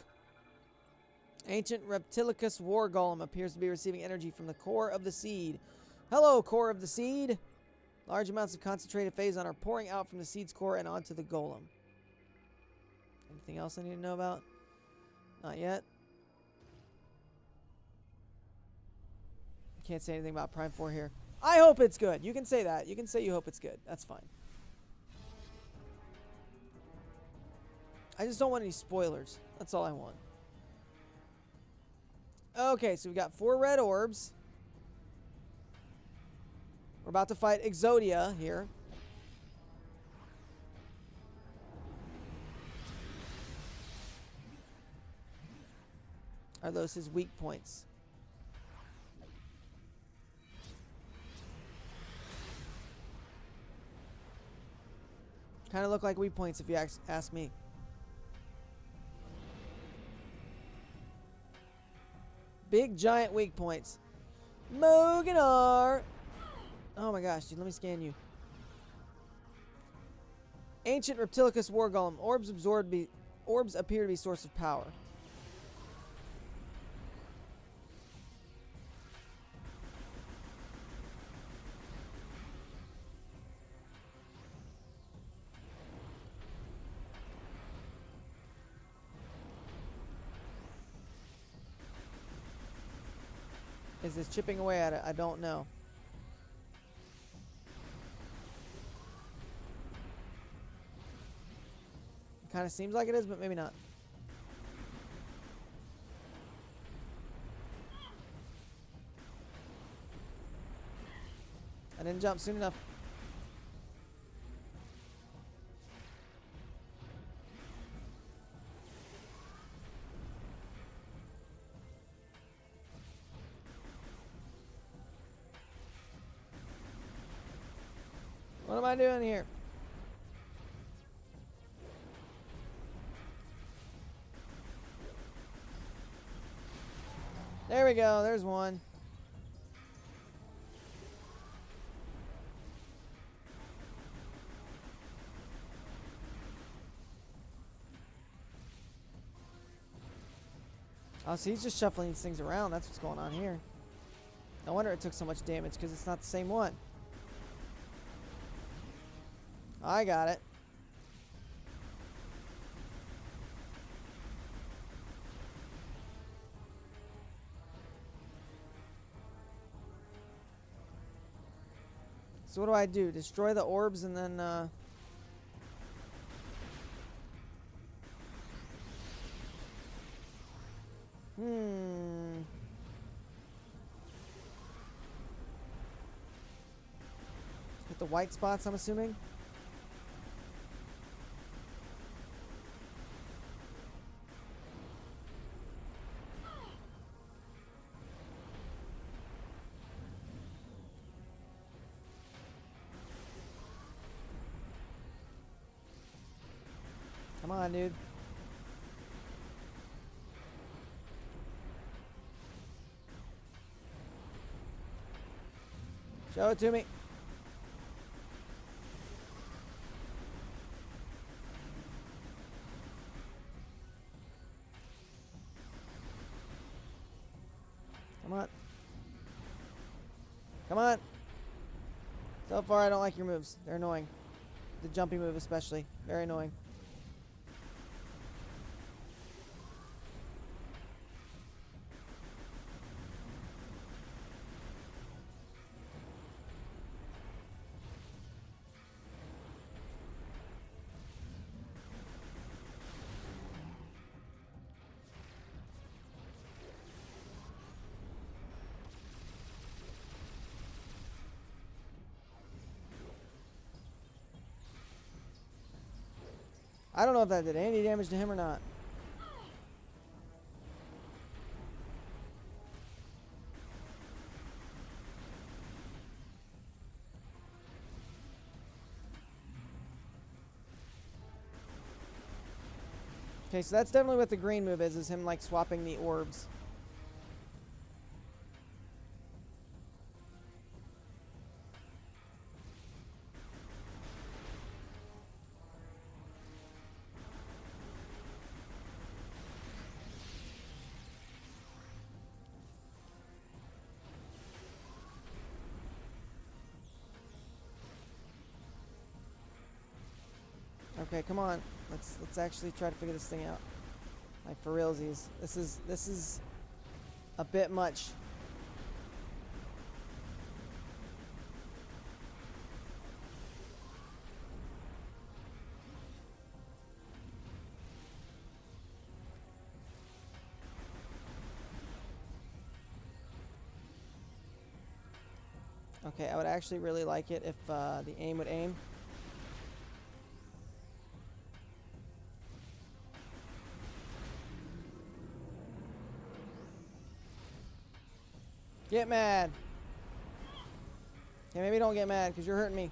S1: Ancient Reptilicus War Golem appears to be receiving energy from the core of the seed. Hello, core of the seed. Large amounts of concentrated Phazon are pouring out from the seed's core and onto the golem. Anything else I need to know about? Not yet. Can't say anything about Prime 4 here. I hope it's good. You can say that. You can say you hope it's good. That's fine. I just don't want any spoilers. That's all I want. Okay, so we've got 4 red orbs. We're about to fight Exodia here. Are those his weak points? Kind of look like weak points if you ask me. Big giant weak points. Moganar. Oh my gosh, dude, let me scan you. Ancient Reptilicus War Golem. Orbs appear to be source of power. Is this chipping away at it? I don't know. It kind of seems like it is, but maybe not. I didn't jump soon enough. What am I doing here? There we go. There's one. Oh, so he's just shuffling these things around. That's what's going on here. No wonder it took so much damage, because it's not the same one. I got it. So what do? Destroy the orbs and then Hmm. Hit the white spots, I'm assuming. Come on, dude. Show it to me. Come on. Come on. So far, I don't like your moves. They're annoying. The jumpy move especially. Very annoying. I don't know if that did any damage to him or not. Okay, so that's definitely what the green move is him like swapping the orbs. Okay, come on. Let's actually try to figure this thing out. Like for realsies. This is a bit much. Okay, I would actually really like it if the aim would aim. Get mad. Okay, maybe don't get mad because you're hurting me.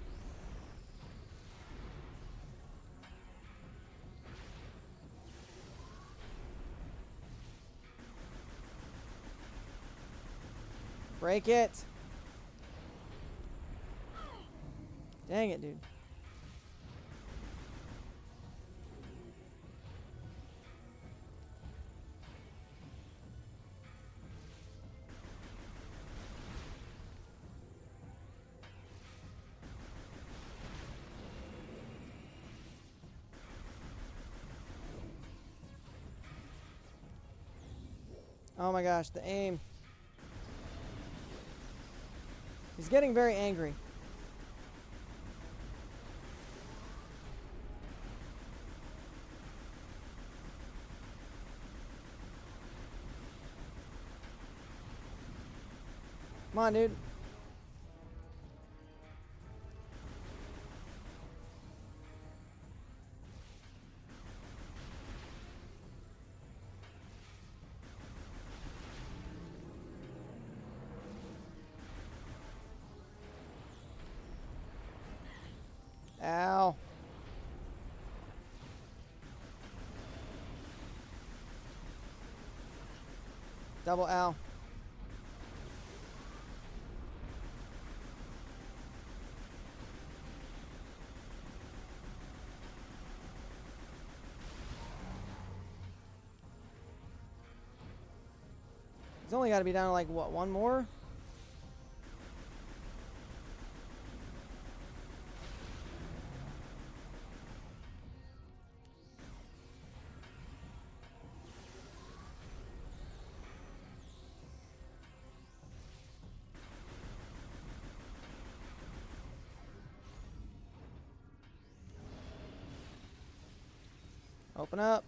S1: Break it. Dang it, dude. Oh my gosh, the aim. He's getting very angry. Come on, dude. Ow. Double ow. He's only got to be down to like, what, one more? Open up.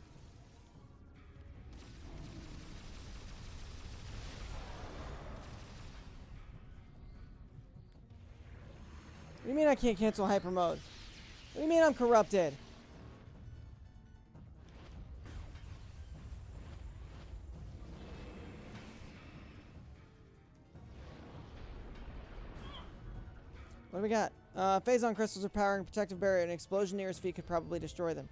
S1: do you mean I can't cancel hyper mode? What do you mean I'm corrupted? What do we got? Phazon crystals are powering a protective barrier. An explosion near his feet could probably destroy them.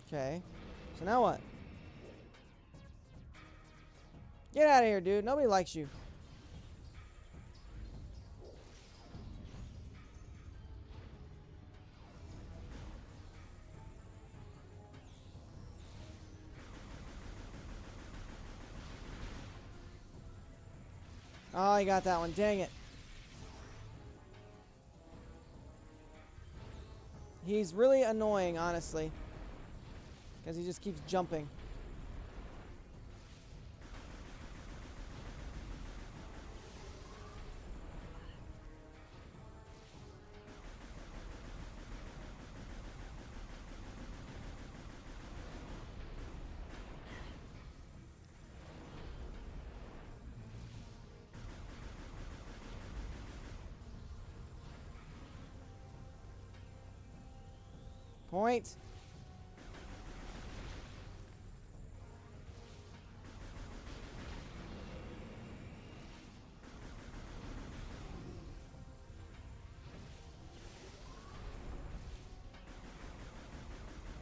S1: Okay. So now what? Get out of here, dude. Nobody likes you. Oh, I got that one. Dang it. He's really annoying, honestly. Because he just keeps jumping. Point.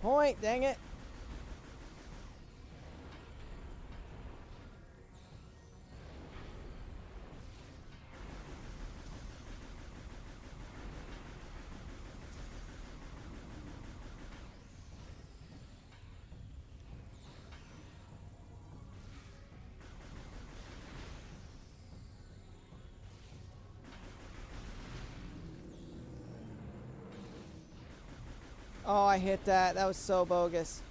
S1: Point, dang it. Oh, I hit that. That was so bogus.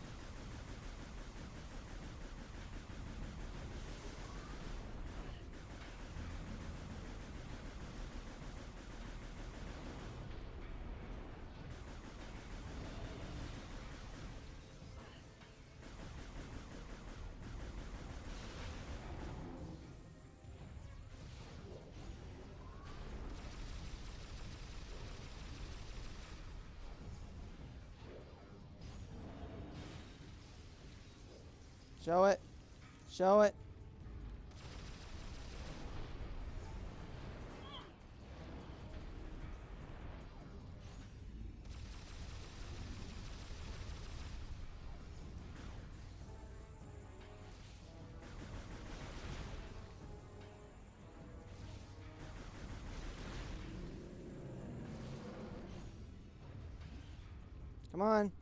S1: Show it. Show it. Come on.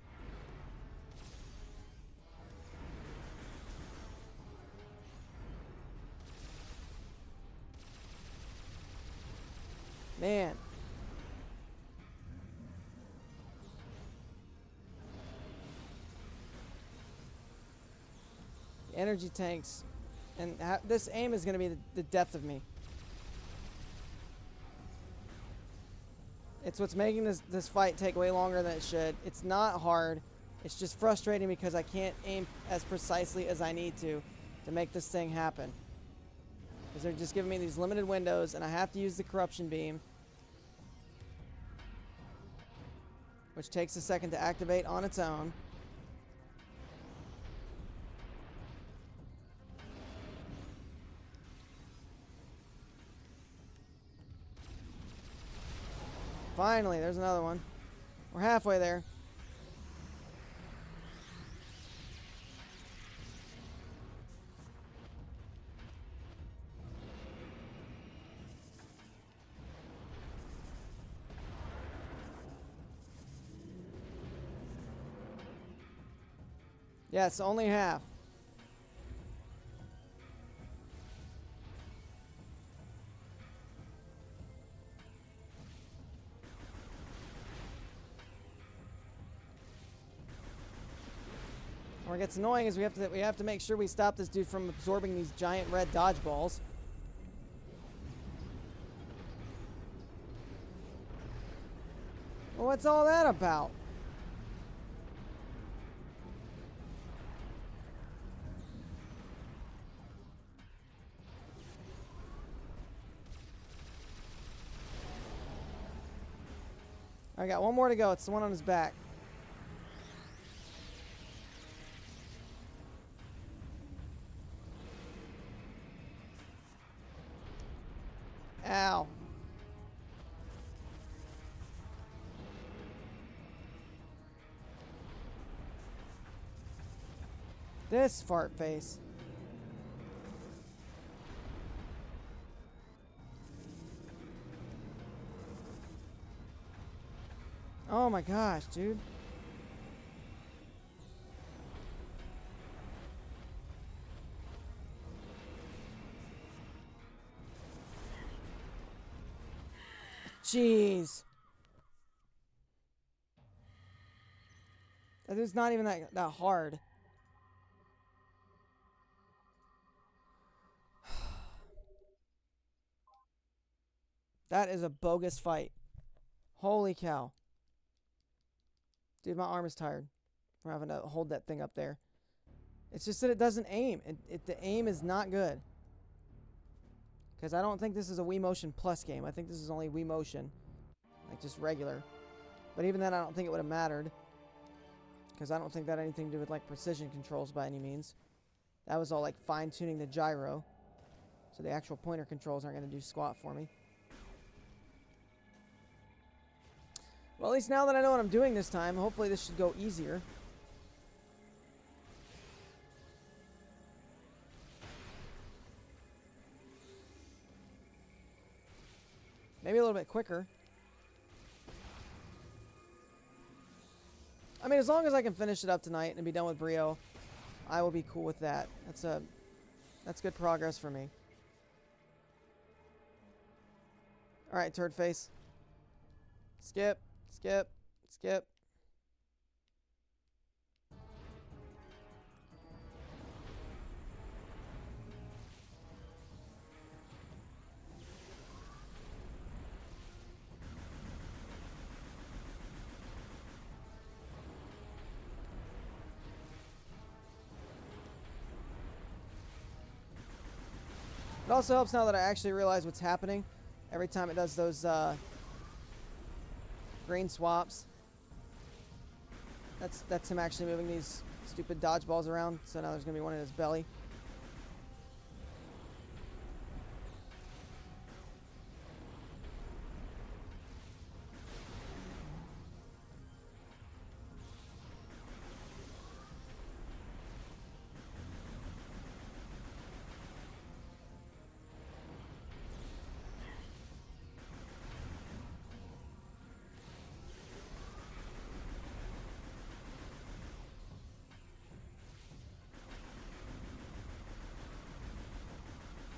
S1: Man. Energy tanks. And this aim is going to be the death of me. It's what's making this fight take way longer than it should. It's not hard. It's just frustrating because I can't aim as precisely as I need to make this thing happen. Because they're just giving me these limited windows, and I have to use the corruption beam, which takes a second to activate on its own. Finally, there's another one. We're halfway there. Yes, only half. What gets annoying is we have to make sure we stop this dude from absorbing these giant red dodgeballs. Well, what's all that about? I got one more to go. It's the one on his back. Ow. This fart face. Oh my gosh, dude. Jeez. That is not even that hard. That is a bogus fight. Holy cow. Dude, my arm is tired from having to hold that thing up there. It's just that it doesn't aim. The aim is not good. Because I don't think this is a Wii Motion Plus game. I think this is only Wii Motion. Like, just regular. But even then, I don't think it would have mattered. Because I don't think that had anything to do with, like, precision controls by any means. That was all, like, fine-tuning the gyro. So the actual pointer controls aren't going to do squat for me. Well, at least now that I know what I'm doing this time, hopefully this should go easier. Maybe a little bit quicker. I mean, as long as I can finish it up tonight and be done with Brio, I will be cool with that. That's good progress for me. Alright, turd face. Skip, skip, skip. It also helps now that I actually realize what's happening every time it does those green swaps. That's him actually moving these stupid dodgeballs around, so now there's going to be one in his belly.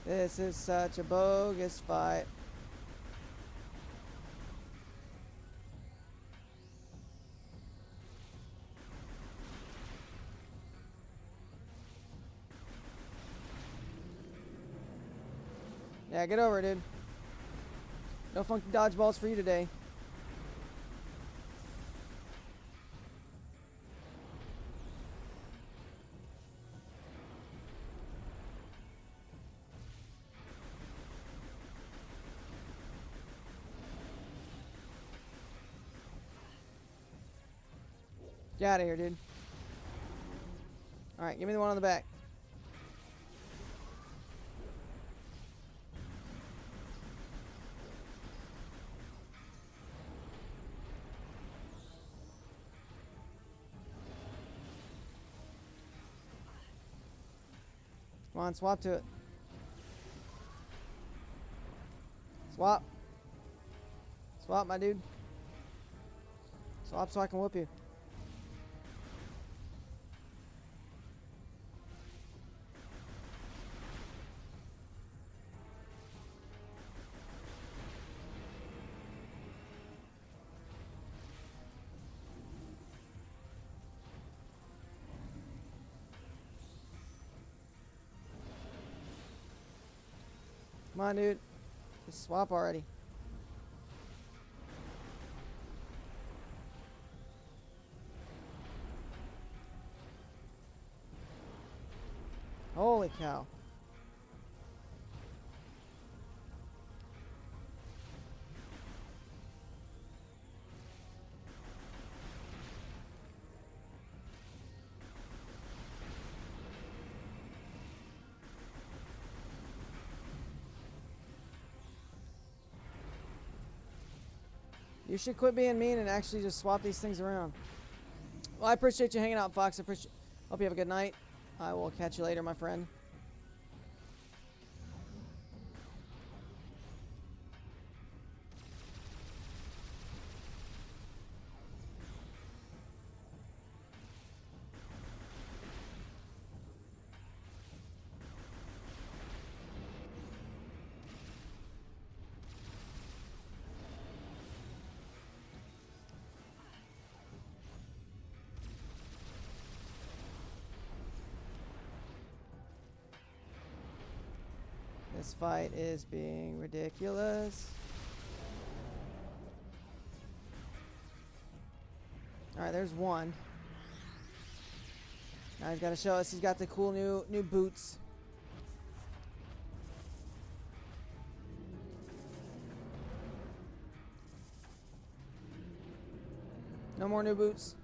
S1: This is such a bogus fight. Yeah, get over it, dude. No funky dodgeballs for you today. Get out of here, dude. Alright, give me the one on the back. Come on, swap to it. Swap. Swap, my dude. Swap so I can whoop you. Come on, dude. Just swap already. Holy cow. You should quit being mean and actually just swap these things around. Well, I appreciate you hanging out, Fox. Hope you have a good night. I will catch you later, my friend. This fight is being ridiculous. Alright, there's one. Now he's got to show us he's got the cool new boots. No more new boots.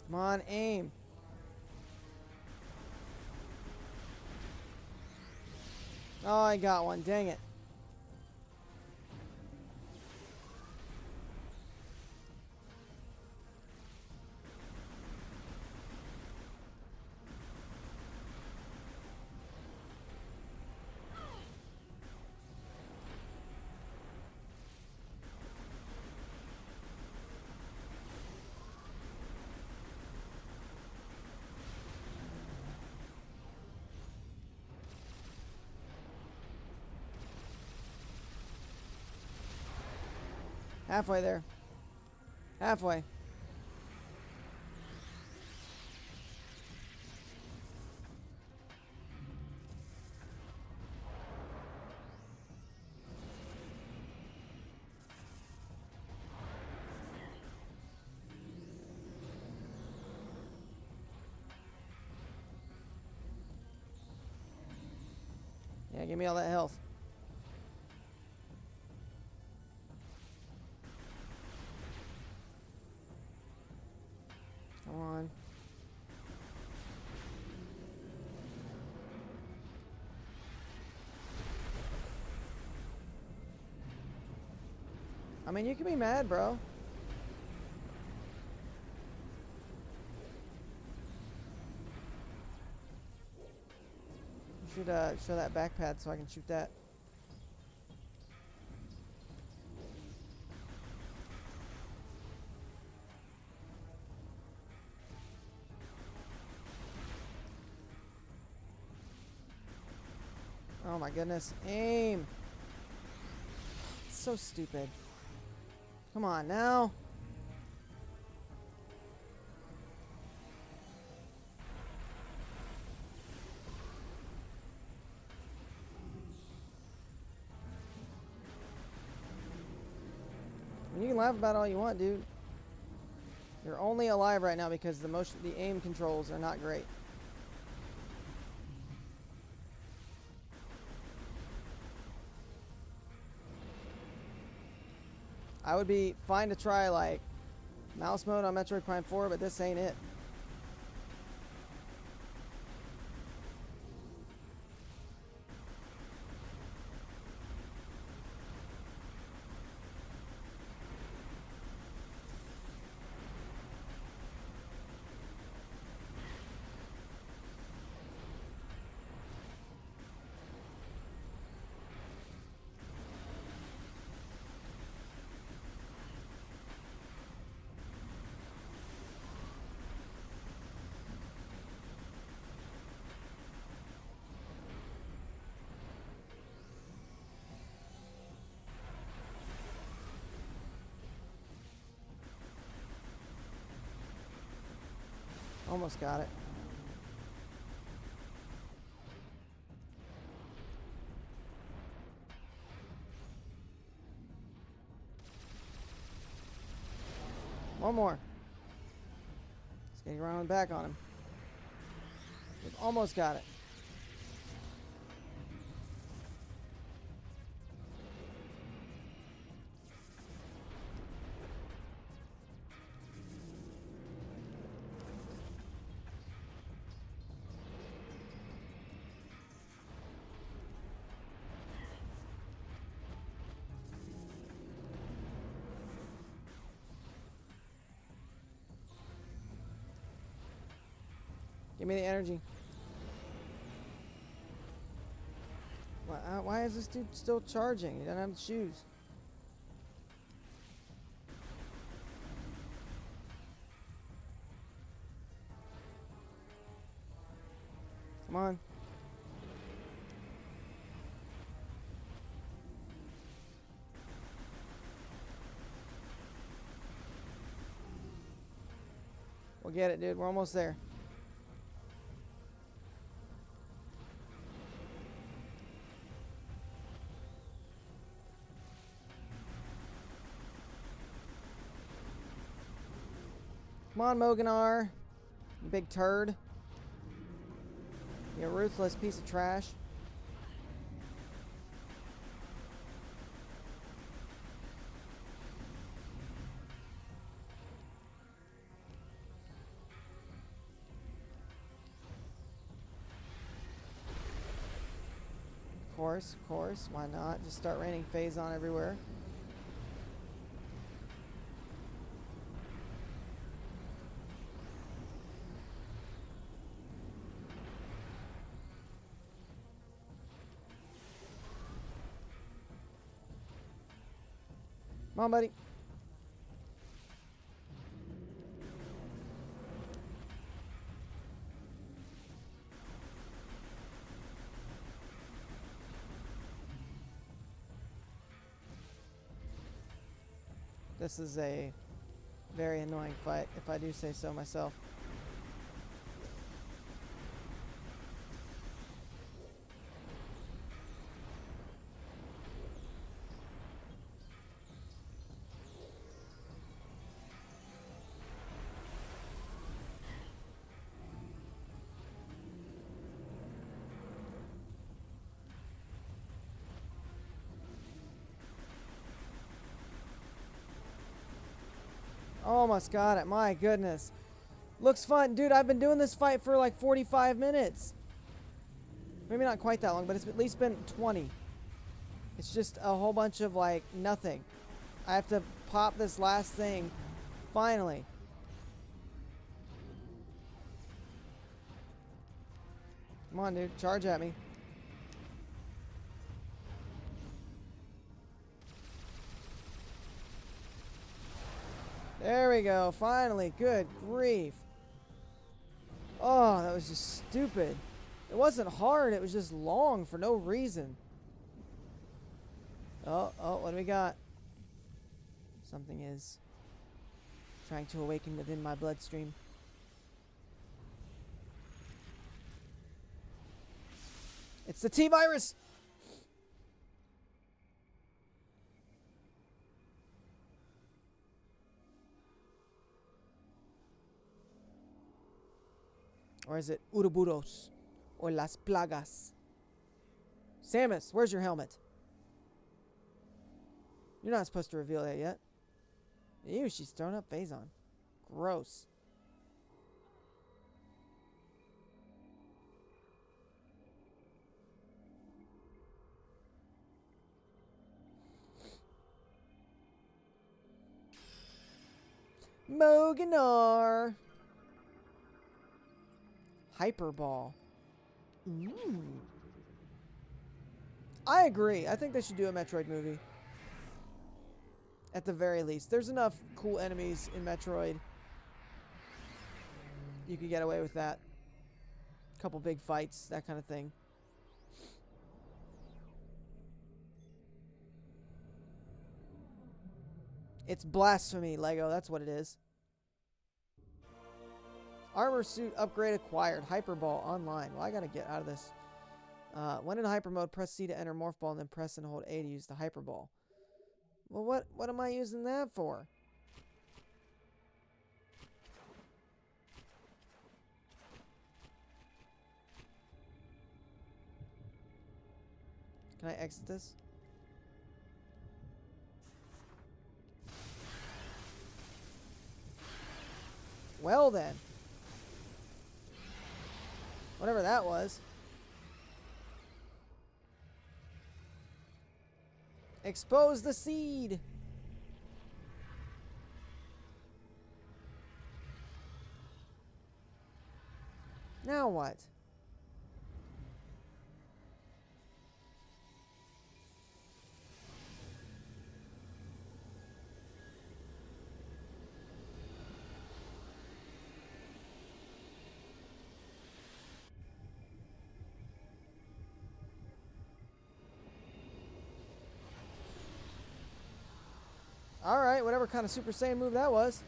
S1: Come on, aim. Oh, I got one. Dang it. Halfway there. Halfway. Yeah, give me all that health. Come on. I mean, you can be mad, bro. You should show that back pad so I can shoot that. Oh my goodness. Aim. It's so stupid. Come on now. You can laugh about it all you want, dude. You're only alive right now because the aim controls are not great. I would be fine to try like mouse mode on Metroid Prime 4, but this ain't it. Almost got it. One more. Let's get around back on him. We've almost got it. Give me the energy. Why is this dude still charging? He doesn't have the shoes. Come on. We'll get it, dude. We're almost there. Come on, Moganar. You big turd. You ruthless piece of trash. Of course. Why not? Just start raining Phazon everywhere. Come on, buddy. This is a very annoying fight, if I do say so myself. Almost got it. My goodness. Looks fun. Dude, I've been doing this fight for like 45 minutes. Maybe not quite that long, but it's at least been 20. It's just a whole bunch of like nothing. I have to pop this last thing. Finally. Come on, dude. Charge at me. There we go. Finally. Good grief. Oh, that was just stupid. It wasn't hard. It was just long for no reason. Oh, what do we got? Something is trying to awaken within my bloodstream. It's the T-Virus! Or is it Uroboros? Or Las Plagas? Samus, where's your helmet? You're not supposed to reveal that yet. Ew, she's throwing up Phazon. Gross. Moganar. Hyper Ball. Ooh. I agree. I think they should do a Metroid movie. At the very least. There's enough cool enemies in Metroid. You could get away with that. Couple big fights, that kind of thing. It's blasphemy, Lego. That's what it is. Armor suit upgrade acquired. Hyper Ball online. Well, I gotta get out of this. When in hyper mode, press C to enter Morph Ball and then press and hold A to use the Hyper Ball. Well, what am I using that for? Can I exit this? Well then. Whatever that was. Expose the seed. Now what? Alright, whatever kind of Super Saiyan move that was.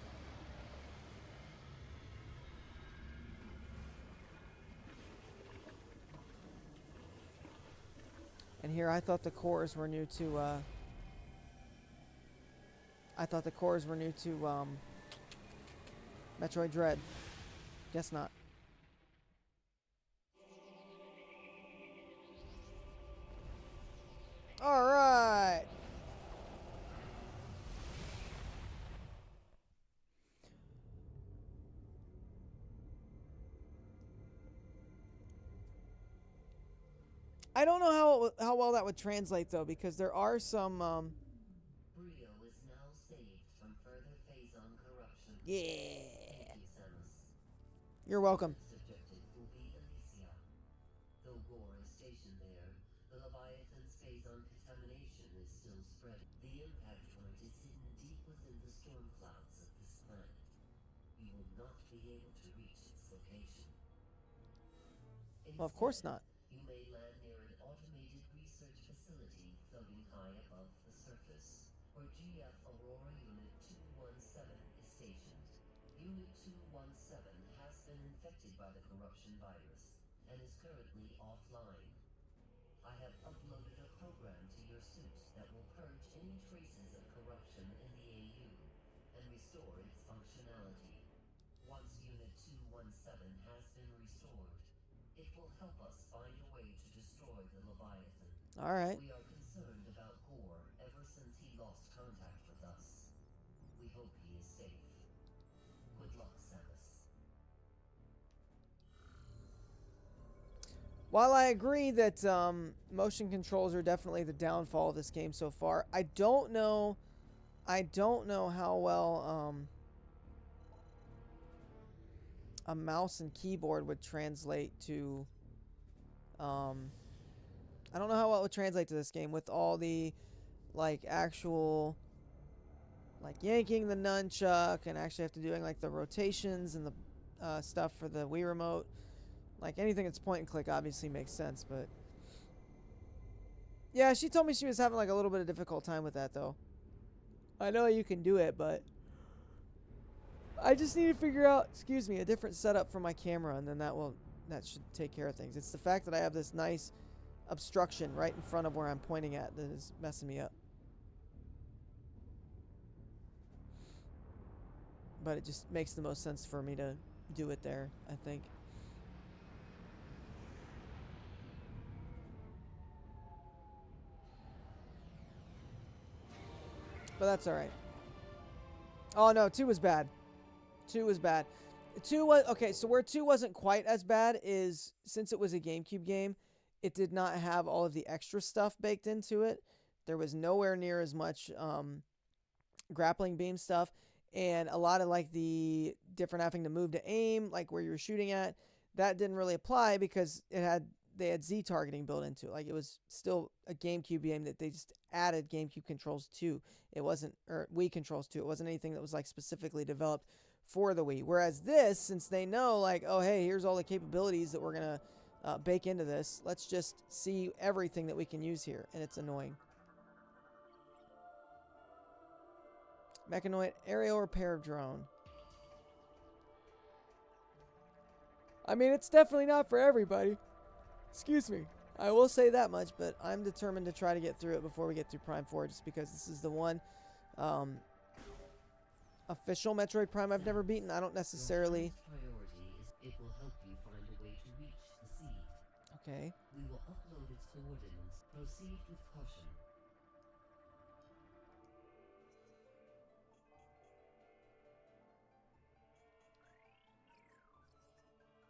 S1: And here I thought the cores were new to, Metroid Dread. Guess not. Alright! I don't know how well that would translate though, because there are some
S2: Brio is now saved from further phase-on corruption.
S1: yeah.
S2: Thank you, Samus.
S1: You're welcome.
S2: Next objective will be Elysia. Though Gore is stationed there, the Leviathan's phase-on contamination is still spreading. The impact point is hidden deep within the storm clouds of this planet. You will not be able to reach its location.
S1: Well, of course not.
S2: You may land near an automated research facility floating high above the surface, where GF Aurora Unit 217 is stationed. Unit 217 has been infected by the corruption virus and is currently offline. I have uploaded a program to your suit that will purge any traces of corruption in the AU and restore its functionality. Once Unit 217 has been restored, it will help us find a way to destroy the Leviathan.
S1: Alright.
S2: We are concerned about Gore ever since he lost contact with us. We hope he is safe. Good luck, Samus.
S1: While I agree that motion controls are definitely the downfall of this game so far, I don't know how well a mouse and keyboard would translate to I don't know how well it would translate to this game with all the like actual like yanking the nunchuck and actually have to doing like the rotations and the stuff for the Wii remote. Like anything that's point and click obviously makes sense, but yeah, she told me she was having like a little bit of difficult time with that though. I know you can do it, but I just need to figure out, excuse me, a different setup for my camera, and then that should take care of things. It's the fact that I have this nice obstruction right in front of where I'm pointing at that is messing me up. But it just makes the most sense for me to do it there, I think. But that's alright. Oh no, 2 was bad. 2 was bad. 2 was okay, so where 2 wasn't quite as bad is since it was a GameCube game, it did not have all of the extra stuff baked into it. There was nowhere near as much grappling beam stuff, and a lot of like the different having to move to aim, like where you're shooting at, that didn't really apply because they had Z targeting built into it. Like it was still a GameCube game that they just added GameCube controls to. It wasn't, or Wii controls to. It wasn't anything that was like specifically developed for the Wii. Whereas this, since they know like, oh hey, here's all the capabilities that we're gonna bake into this, let's just see everything that we can use here, and it's annoying. Mechanoid aerial repair drone. I mean, it's definitely not for everybody. Excuse me. I will say that much, but I'm determined to try to get through it before we get through Prime 4, just because this is the one official Metroid Prime I've never beaten. I don't necessarily...
S2: Priority is it will help you find a way to reach the seed.
S1: Okay.
S2: We will upload its coordinates. Proceed with caution.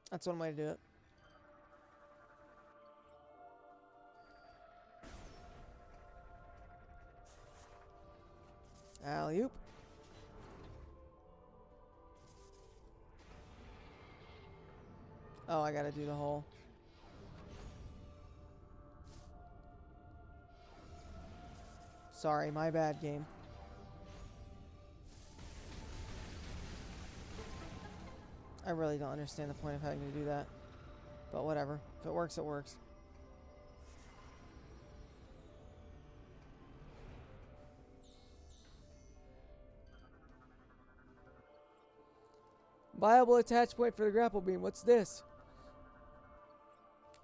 S1: That's one way to do it. Alley-oop. Oh, I gotta do the whole... Sorry, my bad, game. I really don't understand the point of having to do that. But whatever. If it works, it works. Viable attach point for the grapple beam. What's this?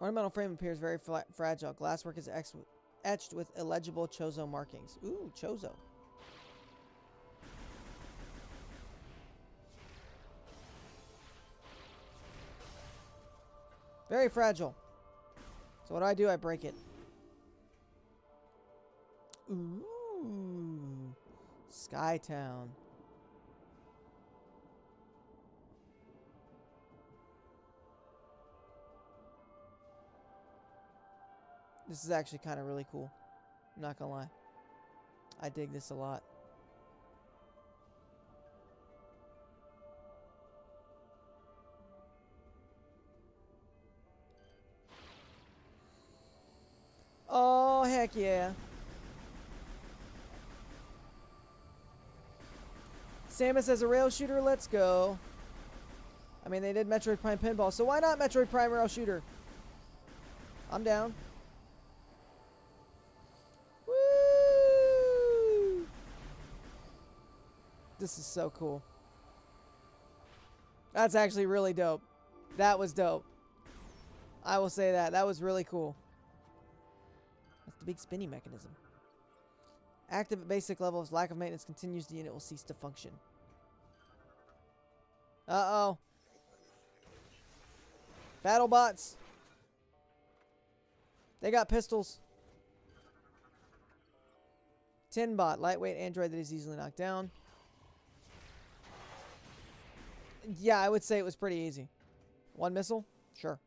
S1: Ornamental frame appears very fragile. Glasswork is etched with illegible Chozo markings. Ooh, Chozo. Very fragile. So what do? I break it. Ooh. Skytown. This is actually kind of really cool. I'm not gonna lie. I dig this a lot. Oh, heck yeah. Samus as a rail shooter, let's go. I mean, they did Metroid Prime Pinball, so why not Metroid Prime Rail Shooter? I'm down. Woo! This is so cool. That's actually really dope. That was dope. I will say that. That was really cool. That's the big spinny mechanism. Active at basic levels. Lack of maintenance continues. The unit will cease to function. Uh-oh. Battle bots. They got pistols. Tin bot. Lightweight android that is easily knocked down. Yeah, I would say it was pretty easy. One missile? Sure.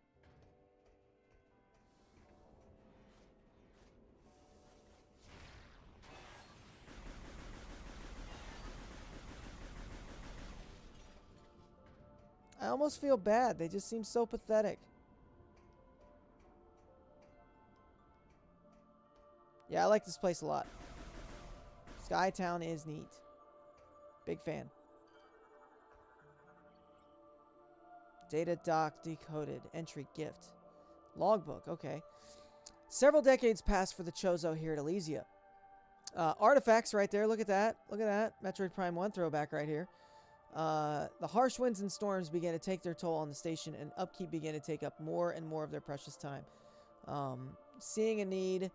S1: I almost feel bad. They just seem so pathetic. Yeah, I like this place a lot. Skytown is neat. Big fan. Data doc decoded. Entry gift. Logbook. Okay. Several decades passed for the Chozo here at Elysia. Artifacts right there. Look at that. Look at that. Metroid Prime 1 throwback right here. The harsh winds and storms began to take their toll on the station, and upkeep began to take up more and more of their precious time. Seeing a need...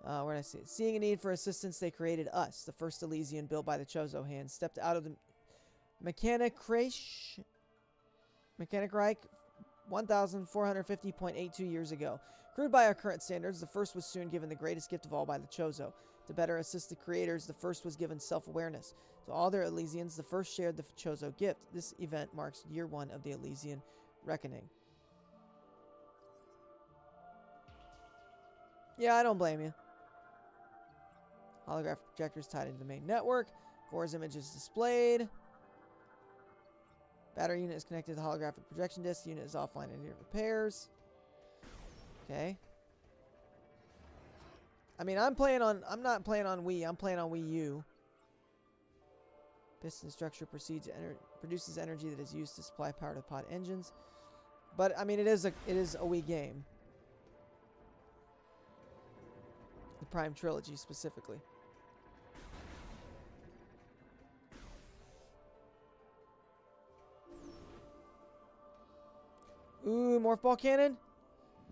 S1: where did I see it? Seeing a need for assistance, they created us, the first Elysian built by the Chozo hand, stepped out of the Mechanic Reich 1450.82 years ago. Crude by our current standards, the first was soon given the greatest gift of all by the Chozo. To better assist the creators, the first was given self-awareness. To all their Elysians, the first shared the Chozo gift. This event marks year one of the Elysian Reckoning. Yeah, I don't blame you. Holographic projectors tied into the main network. Gore's image is displayed. Battery unit is connected to the holographic projection disc. Unit is offline and needed repairs. Okay. I mean, I'm not playing on Wii. I'm playing on Wii U. Piston structure produces energy that is used to supply power to pod engines. But I mean, it is a Wii game. The Prime Trilogy specifically. Ooh, morph ball cannon.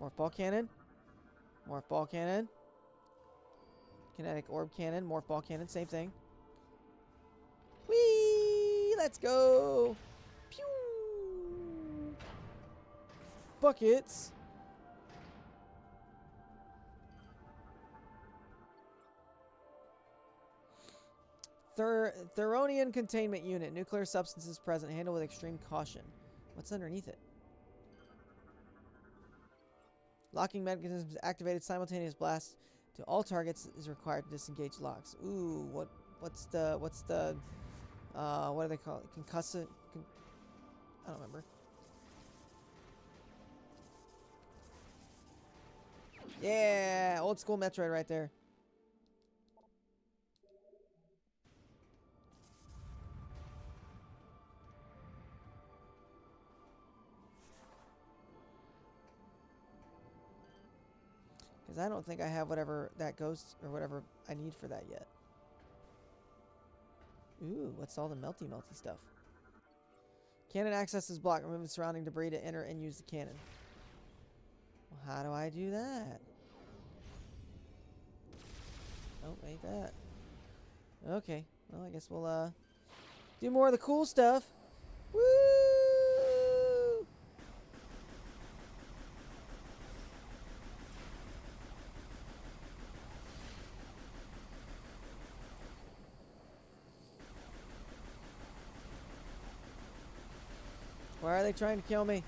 S1: Morph ball cannon. Morph ball cannon. Kinetic orb cannon. Morph ball cannon. Same thing. Whee! Let's go. Pew! Buckets. Theronian containment unit. Nuclear substances present. Handle with extreme caution. What's underneath it? Locking mechanisms activated. Simultaneous blast to all targets is required to disengage locks. Ooh, what's the what do they call it? Concussive? I don't remember. Yeah, old school Metroid right there. Because I don't think I have whatever that ghost or whatever I need for that yet. Ooh, what's all the melty stuff? Cannon accesses block. Remove the surrounding debris to enter and use the cannon. Well, how do I do that? Nope, ain't that. Okay, well, I guess we'll do more of the cool stuff. Woo! Why are they trying to kill me?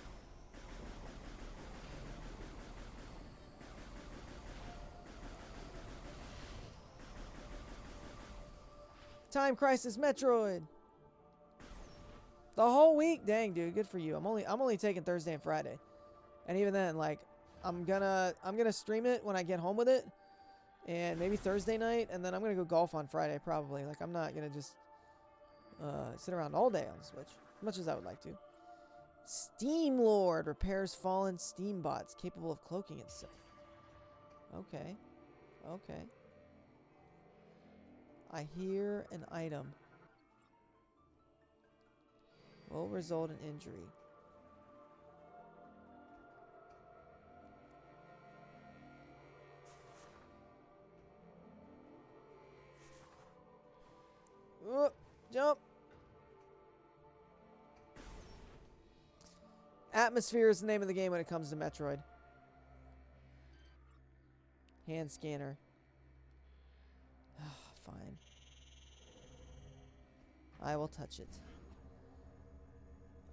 S1: Time Crisis Metroid. The whole week? Dang, dude, good for you. I'm only taking Thursday and Friday. And even then, like, I'm gonna stream it when I get home with it. And maybe Thursday night, and then I'm gonna go golf on Friday probably. Like, I'm not gonna just sit around all day on the Switch, as much as I would like to. Steam Lord repairs fallen Steam bots capable of cloaking itself. Okay. Okay. I hear an item. Will result in injury. Whoop, jump. Atmosphere is the name of the game when it comes to Metroid. Hand scanner. Fine. I will touch it.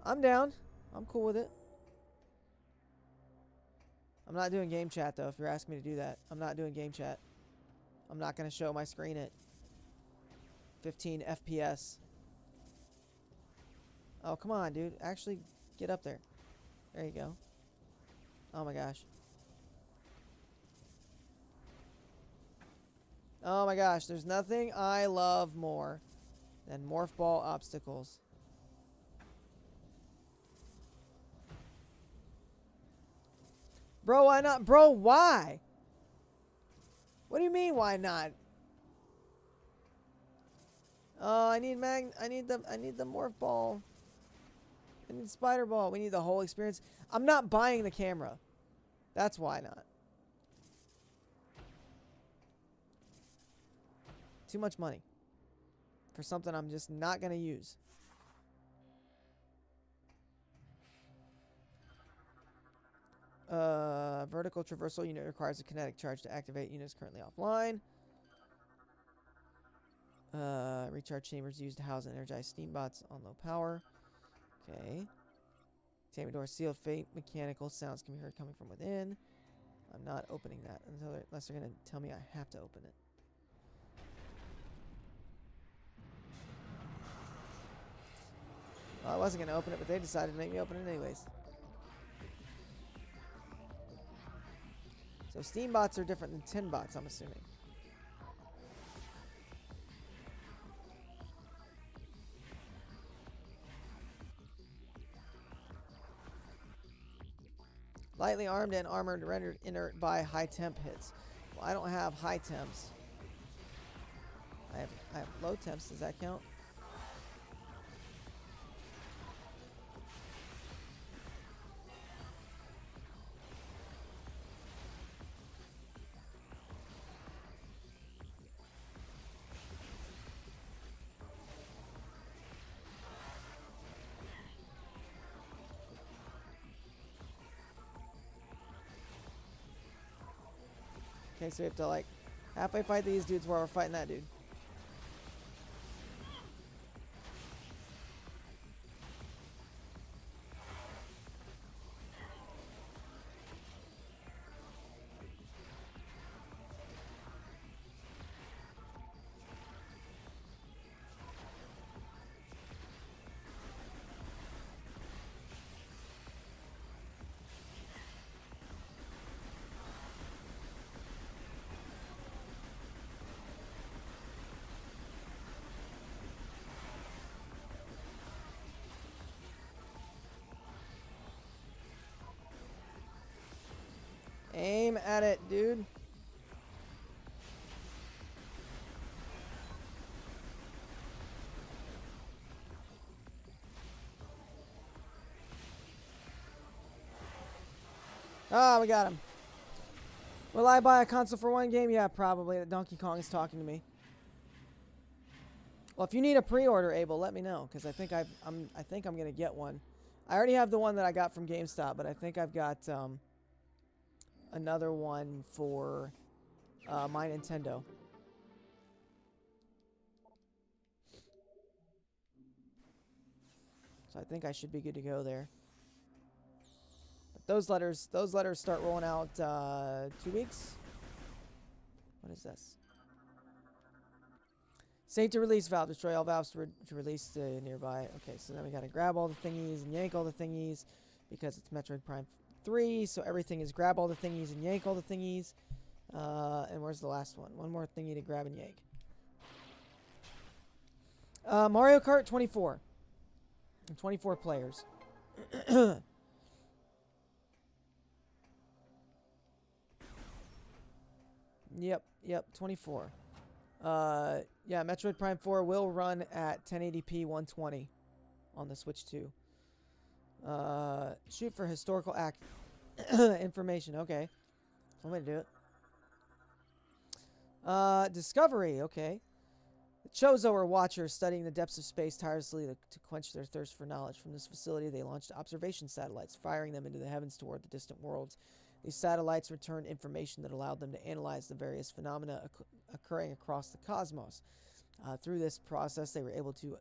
S1: I'm down. I'm cool with it. I'm not doing game chat, though, if you're asking me to do that. I'm not doing game chat. I'm not going to show my screen at 15 FPS. Oh, come on, dude. Actually, get up there. There you go. Oh, my gosh. Oh, my gosh. There's nothing I love more than morph ball obstacles. Bro, why not? Bro, why? What do you mean, why not? Oh, I need the morph ball. I need spider ball. We need the whole experience. I'm not buying the camera. That's why not. Too much money for something I'm just not going to use. Vertical traversal unit requires a kinetic charge to activate. Unit is currently offline. Recharge chambers used to house and energize steam bots on low power. Okay. Taming door sealed. Fate mechanical sounds can be heard coming from within. I'm not opening that unless they're going to tell me I have to open it. Well, I wasn't going to open it, but they decided to make me open it anyways. So steam bots are different than tin bots, I'm assuming. Lightly armed and armored, rendered inert by high temp hits. Well, I don't have high temps. I have low temps. Does that count? Okay, so we have to like halfway fight these dudes while we're fighting that dude. at it, dude. Ah, we got him. Will I buy a console for one game? Yeah, probably. Donkey Kong is talking to me. Well, if you need a pre-order, Abel, let me know, because I think I'm gonna get one. I already have the one that I got from GameStop, but I think I've got another one for my Nintendo. So I think I should be good to go there. But those letters start rolling out 2 weeks. What is this? Save to release valve. Destroy all valves to release the nearby. Okay, so then we gotta grab all the thingies and yank all the thingies because it's Metroid Prime 3. So everything is grab all the thingies and yank all the thingies. And where's the last one? One more thingy to grab and yank. Mario Kart 24. 24 players. Yep, 24. Yeah, Metroid Prime 4 will run at 1080p 120 on the Switch 2. Shoot for historical information. Okay. One way to do it. Discovery. Okay. The Chozo are watchers studying the depths of space tirelessly to quench their thirst for knowledge. From this facility, they launched observation satellites, firing them into the heavens toward the distant worlds. These satellites returned information that allowed them to analyze the various phenomena occurring across the cosmos. Through this process, they were able to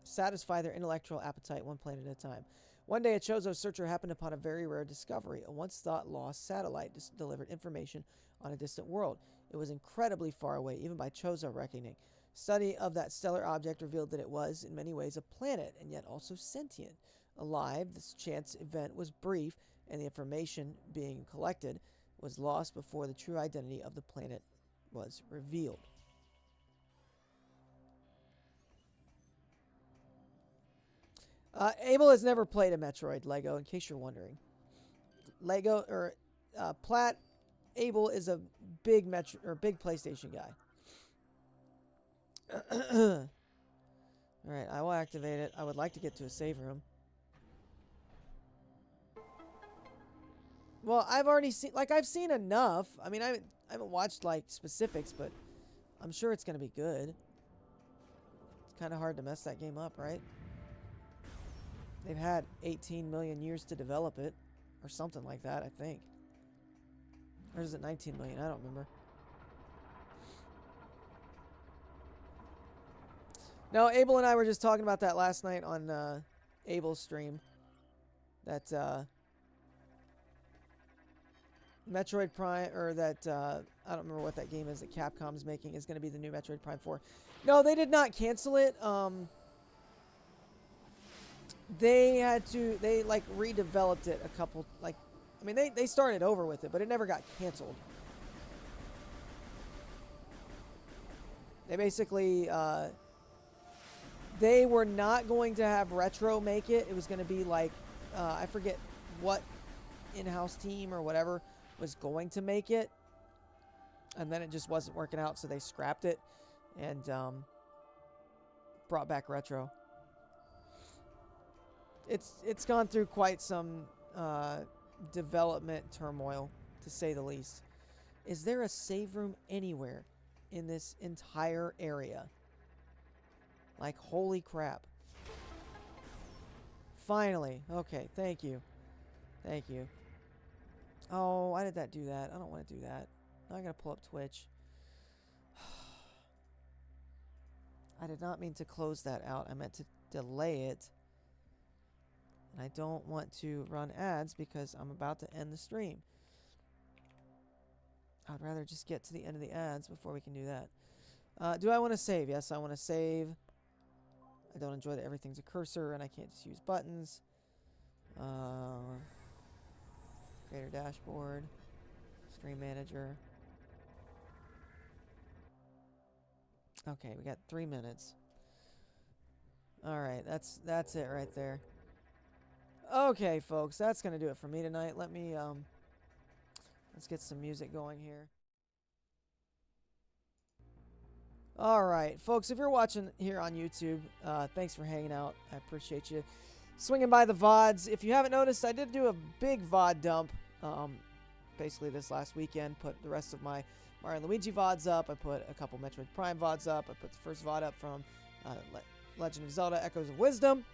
S1: satisfy their intellectual appetite one planet at a time. One day, a Chozo searcher happened upon a very rare discovery. A once-thought-lost satellite delivered information on a distant world. It was incredibly far away, even by Chozo reckoning. Study of that stellar object revealed that it was, in many ways, a planet, and yet also sentient. Alive, this chance event was brief, and the information being collected was lost before the true identity of the planet was revealed. Abel has never played a Metroid Lego, in case you're wondering. Lego, or Platt, Abel is a big big PlayStation guy. Alright, I will activate it. I would like to get to a save room. Well, I've already seen, I've seen enough. I mean, I haven't watched, specifics, but I'm sure it's going to be good. It's kind of hard to mess that game up, right? They've had 18 million years to develop it, or something like that, I think. Or is it 19 million? I don't remember. No, Abel and I were just talking about that last night on Abel's stream. That Metroid Prime, or that I don't remember what that game is that Capcom's making, is going to be the new Metroid Prime 4. No, they did not cancel it. They had to, they redeveloped it a couple, I mean, they started over with it, but it never got canceled. They basically, they were not going to have Retro make it. It was going to be I forget what in-house team or whatever was going to make it. And then it just wasn't working out, so they scrapped it and brought back Retro. It's gone through quite some development turmoil, to say the least. Is there a save room anywhere in this entire area? Holy crap. Finally. Okay, thank you. Thank you. Oh, why did that do that? I don't want to do that. Now I gotta pull up Twitch. I did not mean to close that out. I meant to delay it. And I don't want to run ads because I'm about to end the stream. I'd rather just get to the end of the ads before we can do that. Do I want to save? Yes, I want to save. I don't enjoy that everything's a cursor and I can't just use buttons. Creator dashboard. Stream manager. Okay, we got 3 minutes. Alright, that's it right there. Okay, folks, that's going to do it for me tonight. Let me Let's get some music going here. All right, folks, if you're watching here on YouTube, thanks for hanging out. I appreciate you swinging by the VODs. If you haven't noticed, I did do a big VOD dump basically this last weekend. Put the rest of my Mario and Luigi VODs up. I put a couple Metroid Prime VODs up. I put the first VOD up from Legend of Zelda Echoes of Wisdom.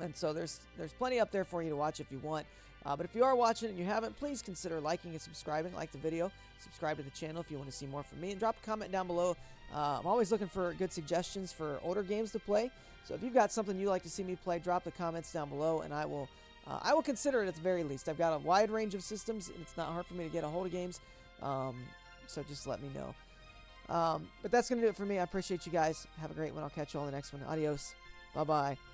S1: And so there's plenty up there for you to watch if you want. But if you are watching and you haven't, please consider liking and subscribing. Like the video, subscribe to the channel if you want to see more from me, and drop a comment down below. I'm always looking for good suggestions for older games to play. So if you've got something you'd like to see me play, drop the comments down below, and I will consider it at the very least. I've got a wide range of systems, and it's not hard for me to get a hold of games. So just let me know. But that's going to do it for me. I appreciate you guys. Have a great one. I'll catch you on the next one. Adios. Bye-bye.